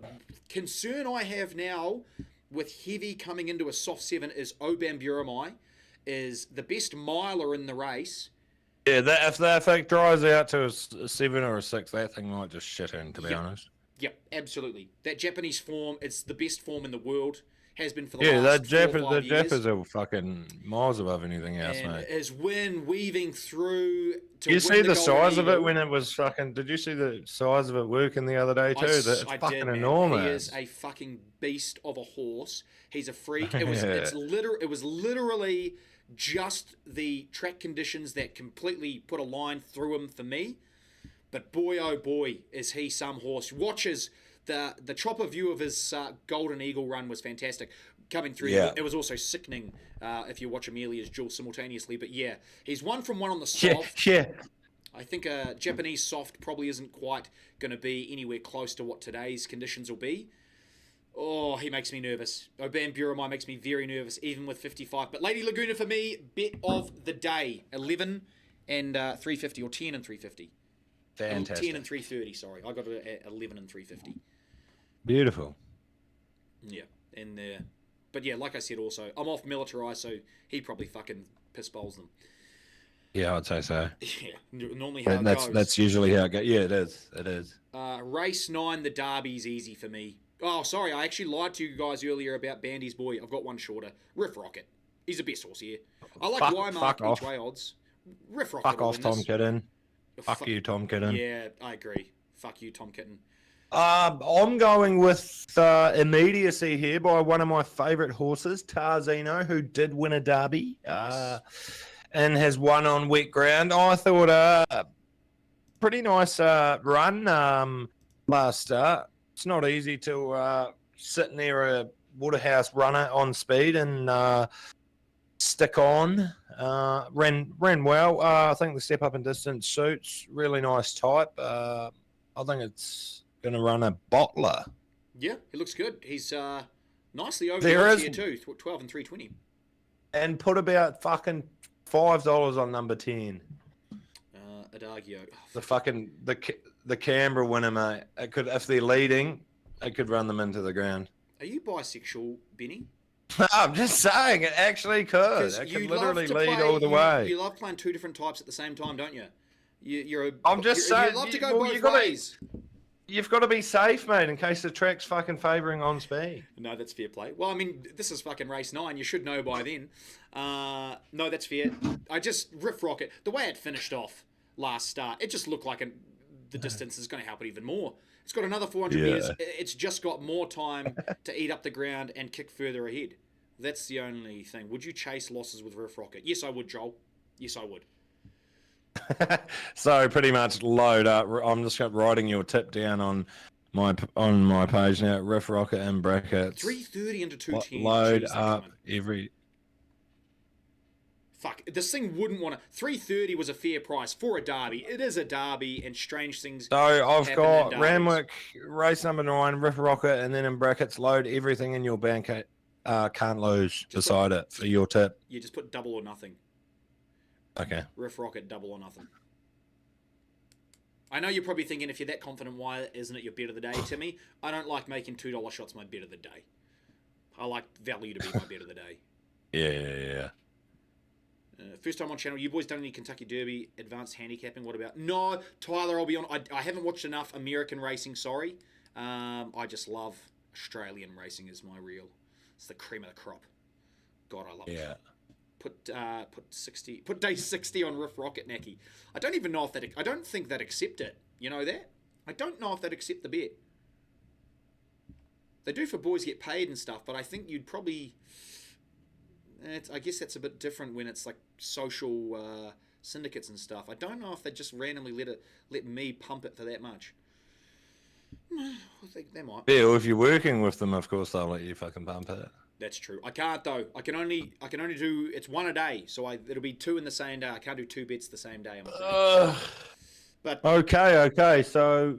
concern I have now with heavy coming into a soft 7 is Obam Buramai is the best miler in the race. Yeah, if it dries out to a 7 or a 6, that thing might just shit in, to be honest. Yep, absolutely. That Japanese form, it's the best form in the world. Has been for the last that 4 or 5 years. Jappers are fucking miles above anything else, and mate. his win weaving through to You win see the Golden size of it Eagle. when it was fucking... Did you see the size of it working the other day, too? It's I fucking did, man. enormous. He is a fucking beast of a horse. He's a freak. It was literally just the track conditions that completely put a line through him for me. But boy, oh boy, is he some horse. Watches the chopper view of his Golden Eagle run was fantastic. Coming through, it was also sickening if you watch Amelia's duel simultaneously. But yeah, he's 1 from 1 on the soft. Yeah. I think a Japanese soft probably isn't quite going to be anywhere close to what today's conditions will be. Oh, he makes me nervous. Oban Buramai makes me very nervous, even with 55. But Lady Laguna for me, bet of the day. 11 and 350, or 10 and 350. Fantastic. 10 and 330, sorry. I got it at 11 and 350. Beautiful. Yeah, and but yeah, like I said also, I'm off militarized, so he probably fucking piss bowls them. Yeah, I'd say so. Yeah, normally how it goes. That's usually how it goes. Yeah, it is. It is. Race 9, the Derby's easy for me. Oh, sorry, I actually lied to you guys earlier about Bandy's boy. I've got one shorter. Riff Rocket. He's the best horse here. I like Wymark each way odds. Riff Rocket. Fuck off, Tom Kitten. Fuck you, Tom Kitten. Yeah, I agree. Fuck you, Tom Kitten. I'm going with immediacy here by one of my favourite horses, Tarzino, who did win a derby and has won on wet ground. I thought pretty nice run last start. It's not easy to sit near a Waterhouse runner on speed and stick on. Ran well. I think the step up in distance suits. Really nice type. I think it's going to run a bottler. Yeah, he looks good. He's nicely over the here too. 12 and 320. And put about fucking $5 on number 10. Adagio. The Canberra winner, mate. It could, if they're leading, it could run them into the ground. Are you bisexual, Benny? I'm just saying, it actually could. It could literally lead all the way. You love playing 2 different types at the same time, don't you? You love to go both ways. You've got to be safe, mate, in case the track's fucking favouring on speed. No, that's fair play. Well, I mean, this is fucking race 9. You should know by then. No, that's fair. I just Riff Rocket. The way it finished off last start, it just looked like the distance is going to help it even more. It's got another 400 metres. It's just got more time to eat up the ground and kick further ahead. That's the only thing. Would you chase losses with Riff Rocket? Yes, I would, Joel. Yes, I would. So pretty much load up. I'm just writing your tip down on my page now. Riff Rocket in brackets. 330 into 210. Load up every. Fuck, this thing wouldn't want to. 330 was a fair price for a derby. It is a derby, and strange things. So I've got Ramwick race number 9, Riff Rocket, and then in brackets, load everything in your bank. Can't lose beside it for your tip. You just put double or nothing. Okay. Riff Rocket, double or nothing. I know you're probably thinking, if you're that confident, why isn't it your bet of the day, Timmy? I don't like making $2 shots my bet of the day. I like value to be my bet of the day. Yeah. First time on channel. You boys done any Kentucky Derby advanced handicapping? What about? No, Tyler, I'll be on. I haven't watched enough American racing, sorry. I just love Australian racing is my real. It's the cream of the crop. God, I love it. Yeah. Put day 60 on Riff Rocket, Naki. I don't even know if that. I don't think they'd accept it. You know that? I don't know if they'd accept the bet. They do for boys get paid and stuff, but I think you'd probably. I guess that's a bit different when it's like social syndicates and stuff. I don't know if they'd just randomly let me pump it for that much. I think they might. Yeah, well, if you're working with them, of course they'll let you fucking pump it. That's true. I can't though. I can only do it's one a day, so it'll be two in the same day. I can't do two bets the same day. I'm afraid. But okay. So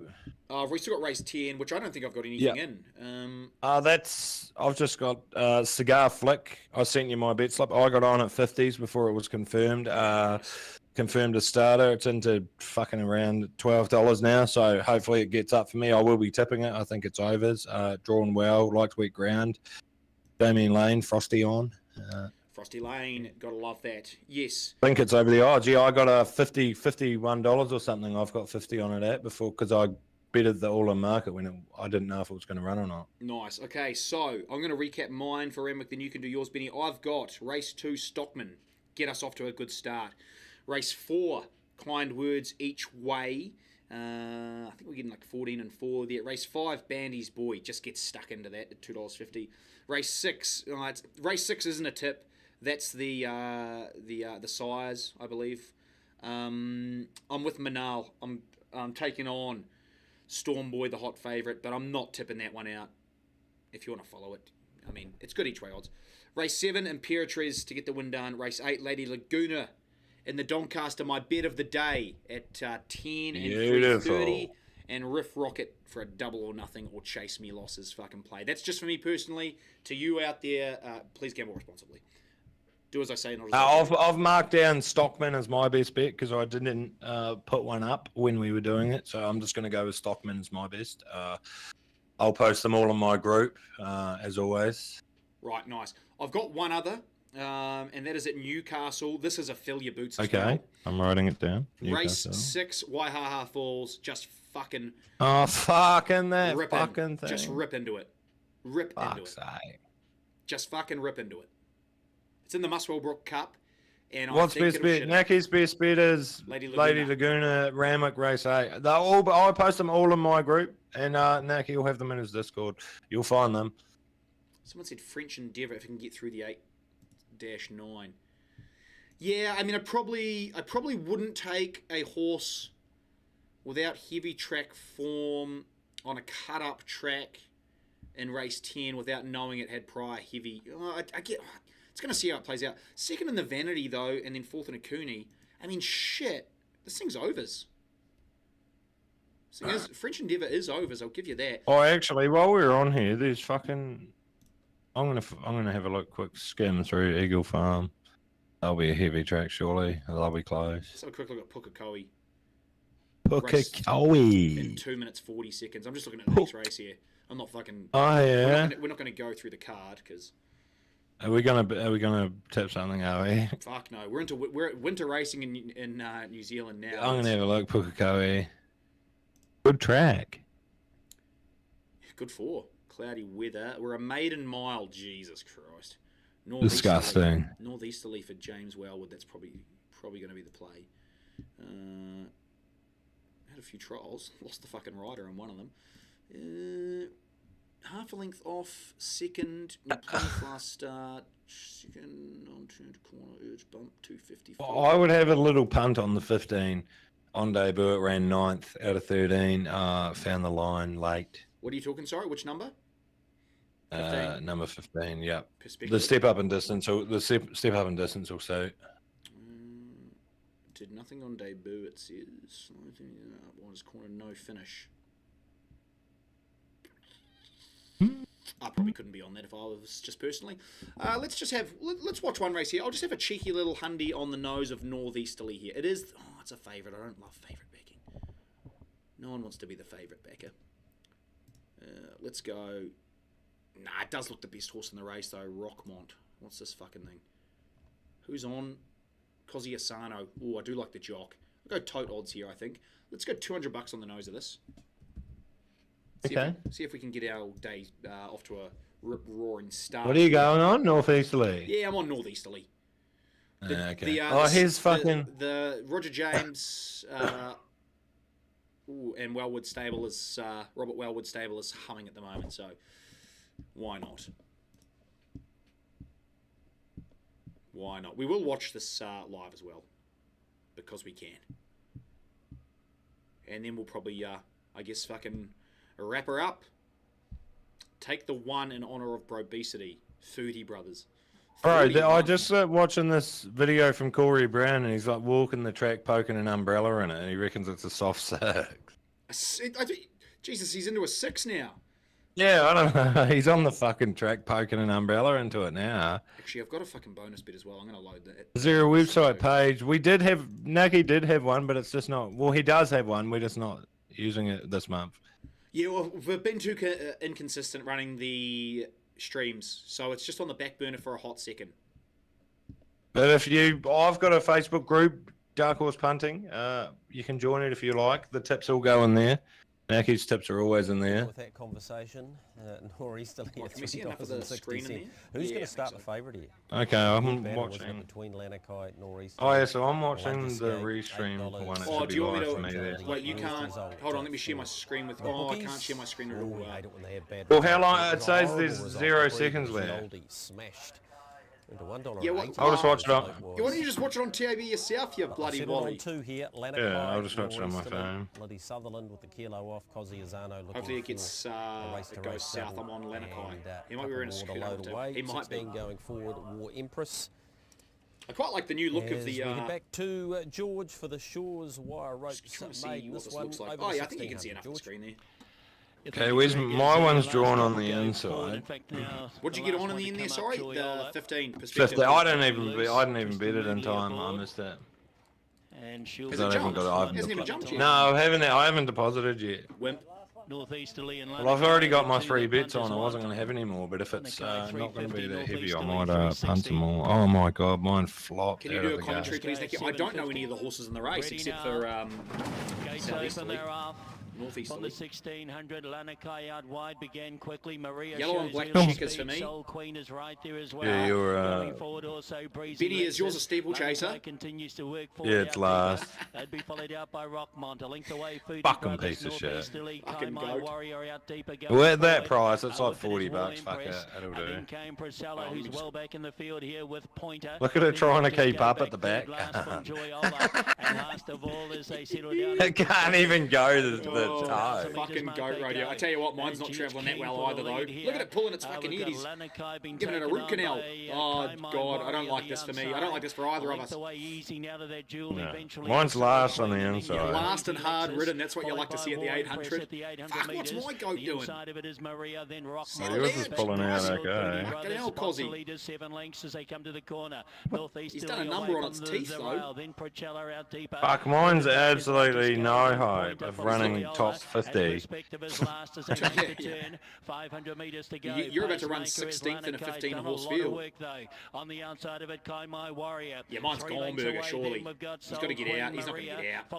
we still got race 10, which I don't think I've got anything in. I've just got Cigar Flick. I sent you my bet slip. I got on at 50s before it was confirmed. Confirmed a starter. It's into fucking around $12 now, so hopefully it gets up for me. I will be tipping it. I think it's overs. Drawn well, liked wet ground. Damien Lane, Frosty on. Frosty Lane, gotta love that. Yes. I think it's over the odds. Yeah, I got a $51 or something. I've got 50 on it at before because I betted the all-in market when I didn't know if it was going to run or not. Nice. Okay, so I'm going to recap mine for Renwick, then you can do yours, Benny. I've got race 2, Stockman. Get us off to a good start. Race 4, Kind Words Each Way. I think we're getting like 14 and 4 there. Race 5, Bandy's Boy. Just gets stuck into that at $2.50. Race 6, race 6 isn't a tip. That's the sires, I believe. I'm with Manal. I'm taking on Storm Boy, the hot favourite, but I'm not tipping that one out. If you want to follow it, I mean, it's good each way odds. Race 7, Imperatriz to get the win done. Race 8, Lady Laguna in the Doncaster, my bet of the day at 10 and 3:30, and Riff Rocket for a double or nothing or chase me losses fucking play. That's just for me personally. To you out there, please gamble responsibly. Do as I say, not as I say. I've marked down Stockman as my best bet because I didn't put one up when we were doing it, so I'm just going to go with Stockman as my best. I'll post them all in my group as always. Right, nice. I've got one other, and that is at Newcastle. This is a fill your boots. Okay, well. I'm writing it down. Race 6, Waihaha Falls. Just fucking. Oh, fucking that fucking thing. Just rip into it. Rip into it. Sake. Just fucking rip into it. It's in the Muswell Brook Cup. And what's best bet? Naki's best bet is Lady Laguna, Ramwick Race 8. I post them all in my group, and Naki will have them in his Discord. You'll find them. Someone said French Endeavour if he can get through the 8-9. Yeah, I mean, I probably wouldn't take a horse without heavy track form on a cut-up track in race 10 without knowing it had prior heavy. I get. It's going to see how it plays out. Second in the Vanity, though, and then fourth in a Cooney. I mean, shit. This thing's overs. French Endeavour is overs, I'll give you that. Oh, actually, while we're on here, there's fucking... I'm gonna have a look, quick skim through Eagle Farm. That'll be a heavy track, surely. They'll be close. Let's have a quick look at Pukekohe. Pukekohe. In 2 minutes, 40 seconds. I'm just looking at the next race here. I'm not fucking... Oh, yeah? We're not going to go through the card, because... Are we gonna tip something? Are we? Fuck no. We're at winter racing in New Zealand now. I'm gonna have a look. Pukekohe. Good track. Good for cloudy weather. We're a maiden mile. Jesus Christ. Disgusting. Northeasterly for James Wellwood. That's probably going to be the play. Had a few trials. Lost the fucking rider in one of them. Half a length off, second, last start, second, on-turned corner, urge bump, 254. I would have a little punt on the 15. On debut, it ran 9th out of 13, found the line late. What are you talking, sorry, which number? 15? Number 15, yeah. The step up in distance, also. Did nothing on debut, it says. One is corner, no finish. I probably couldn't be on that if I was just personally. Let's watch one race here. I'll just have a cheeky little hundy on the nose of Northeasterly here. It is, it's a favourite. I don't love favourite backing. No one wants to be the favourite backer. Let's go. Nah, it does look the best horse in the race though. Rockmont. What's this fucking thing? Who's on? Cosi Asano. Oh, I do like the jock. I'll go tote odds here, I think. Let's go $200 on the nose of this. See if we can get our day off to a rip-roaring start. What are you going on? Northeasterly? Yeah, I'm on Northeasterly. Okay. The fucking... The Roger James and Wellwood Stable is... Robert Wellwood Stable is humming at the moment, so why not? Why not? We will watch this live as well, because we can. And then we'll probably, I guess, fucking wrap her up. Take the one in honour of Brobesity. Foodie Brothers. Bro, I just watching this video from Corey Brown, and he's like walking the track poking an umbrella in it, and he reckons it's a soft six. Jesus, he's into a 6 now. Yeah, I don't know. He's on the fucking track poking an umbrella into it now. Actually, I've got a fucking bonus bit as well. I'm going to load that. Is there a website page? We did have, Naki did have one, but it's just not, well, he does have one. We're just not using it this month. Yeah, well, we've been too inconsistent running the streams, so it's just on the back burner for a hot second. But if I've got a Facebook group, Dark Horse Punting. You can join it if you like. The tips all go in there. Naki's tips are always in there. With that conversation, Northeasterly at Can we see enough of the screen in there? Who's going to start the favourite here? Okay, I'm watching. Between Lanarkite, Northeasterly. Oh yeah, so I'm watching the restream one. It should do be you want live me for me there. to... Wait, you can't... Hold on, let me share my screen with... Oh, I can't share my screen at all. Well, how long? It says there's 0 seconds left. Smashed. Into Yeah, I'll just watch it on. Why don't you just watch it on TAB yourself, you bloody wally? Here, Yeah, I'll just watch it on my phone. Bloody Sutherland with the kilo off. Cosi Hopefully it gets it goes south. I'm on Lanakai. He might be wearing a scooter. He might be going forward. War Empress. I quite like the new look of the. We head back to George for the Shores wire ropes. Trying to see what this looks like. Oh yeah, I think you can see enough on the screen there. Okay, where's my one's drawn on the inside? What'd you get on in the end there? Sorry, the 15 perspective. 50. I didn't even bet it in time. I missed that. Has it jumped? Hasn't even jumped yet. No, I haven't deposited yet. Wimp. Northeasterly and well, I've already got my 3 bets on. I wasn't going to have any more, but if it's not going to be that heavy, I might punt them all. Oh my god, mine flopped. Can you do a commentary, please, Naki? I don't know any of the horses in the race except for Southeasterly. On the 1600, Lanakai out wide began quickly. Maria yellow and black checkers for me. Soul Queen is right there as well. Yeah, you're going forward also. Benny, is yours a steeplechaser? Continues to work for yeah, it's last. That'd be followed out by Rockmont. A length away. Fucking piece of shit. Fucking goat. Well, at that price, it's like $40. Fuck it, it'll do. Then came Priscilla, who's well back in the field here with Pointer. Look at her trying to keep up at the back. And last of all, as they settle down, it can't even go the toe. Fucking goat radio. I tell you what, mine's not travelling that well either though. Look at it pulling its fucking head. He's giving it a root canal. Oh god, I don't like this for me. I don't like this for either of us. No. Mine's last on the inside. Yeah, last and hard ridden. That's what you like to see at the 800. Fuck, what's my goat doing? Yours is pulling out okay. Fucking hell, Cosi. He's done a number on its teeth though. Fuck, mine's absolutely no hope of running top 50. You're about to run 16th in a 15-horse field. Yeah, mine's Gornberger, surely. He's got to get out. He's not going to get out.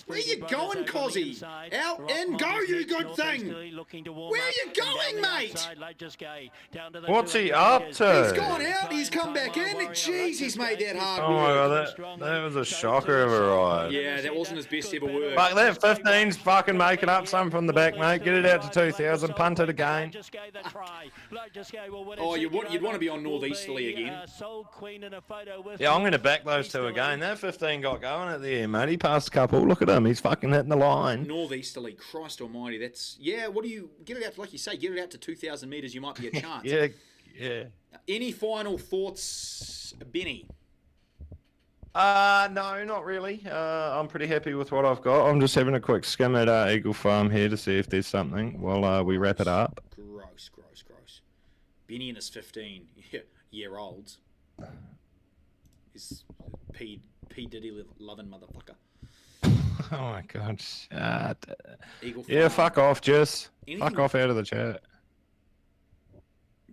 Where are you going, Cosi? Out and go, you good thing! Where are you going, mate? What's he up to? He's gone out, he's come back in. Jeez, he's made that hard Oh my work. god, that was a shocker of a ride. Yeah, that wasn't his best ever work. Fuck, that 15's fucking making up some from the back, mate. Get it out to 2,000, punt it again. Oh, you'd want to be on Northeasterly again. Yeah, I'm going to back those two again. That 15 got going at the end, mate. He passed a couple. Look at him. He's fucking hitting the line. Northeasterly, Christ almighty. That's, yeah, what do you, get it out, like you say, get it out to 2,000 metres, you might be a chance. Yeah. Any final thoughts, Benny? No, not really. I'm pretty happy with what I've got. I'm just having a quick skim at Eagle Farm here to see if there's something while we wrap it up. Gross. Benny and his 15-year-olds. Is P Diddy loving motherfucker. Oh my god. Shut. Eagle Yeah, Farm. fuck off, Jess. Anything- Fuck off out of the chat.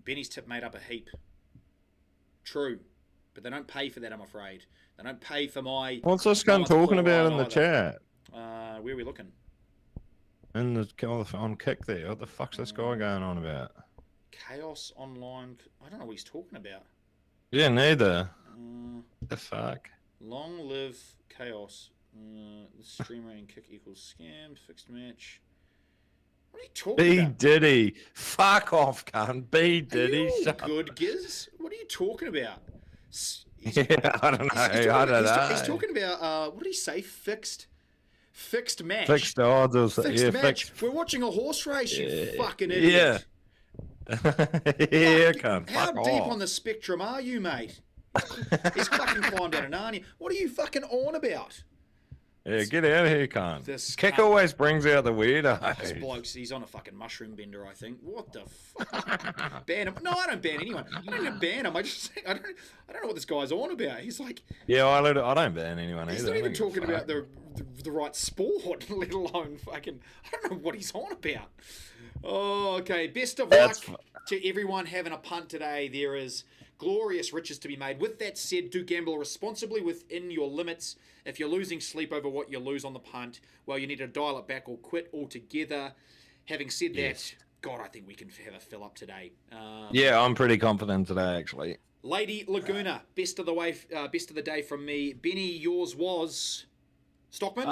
Benny's tip made up a heap. True. But they don't pay for that, I'm afraid. They don't pay for my... What's this no gun one's talking call about line in the either. chat? Where are we looking? In the on kick there. What the fuck's this guy going on about? Chaos Online... I don't know what he's talking about. Yeah, neither. The fuck? Long live Chaos. The streamer and kick equals scam. Fixed match. What are you talking B about? Diddy. Fuck off, cunt. B Are Diddy. you all Shut good, Giz? What are you talking about? Yeah, I don't know. I don't know. He's talking about, what did he say? Fixed match. Fixed odds or something. Fixed Yeah, match. fixed. We're watching a horse race, you Yeah. fucking idiot. Yeah, cunt. How Fuck deep off. on the spectrum are you, mate? He's fucking climbed out of Narnia. What are you fucking on about? Yeah, get out of here, cunt. This Kick cunt- always brings out the This weirdo. bloke's, he's on a fucking mushroom bender, I think. What the fuck? Ban him. No, I don't ban anyone. I don't even ban him. I don't know what this guy's on about. He's like, Yeah, I don't ban anyone he's either. not I even don't give a talking about fuck. the right sport, let alone fucking, I don't know what he's on about. Oh, okay. Best of luck That's to everyone having a punt today. There is glorious riches to be made. With that said, do gamble responsibly within your limits. If you're losing sleep over what you lose on the punt, well, you need to dial it back or quit altogether. Having said Yes. that, God, I think we can have a fill up today. Yeah, I'm pretty confident today, actually. Lady Laguna, best of the day from me. Benny, yours was Stockman.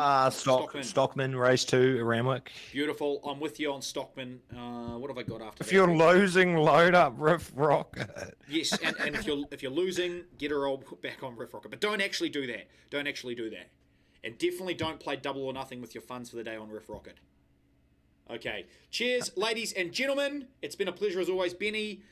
Stockman, race 2, Ramwick. Beautiful. I'm with you on Stockman. What have I got after If that? you're losing, load up Riff Rocket. Yes, and if you're losing, get a roll back on Riff Rocket. But don't actually do that. Don't actually do that. And definitely don't play double or nothing with your funds for the day on Riff Rocket. Okay. Cheers, ladies and gentlemen. It's been a pleasure as always, Benny.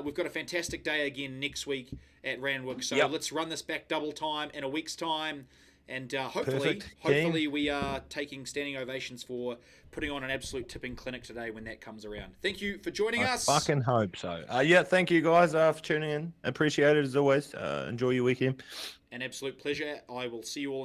We've got a fantastic day again next week at Randwick. So Yep. let's run this back double time in a week's time. And Perfect. hopefully we are taking standing ovations for putting on an absolute tipping clinic today when that comes around. Thank you for joining I us. fucking hope so. Yeah, thank you guys for tuning in. Appreciate it as always. Enjoy your weekend. An absolute pleasure. I will see you all in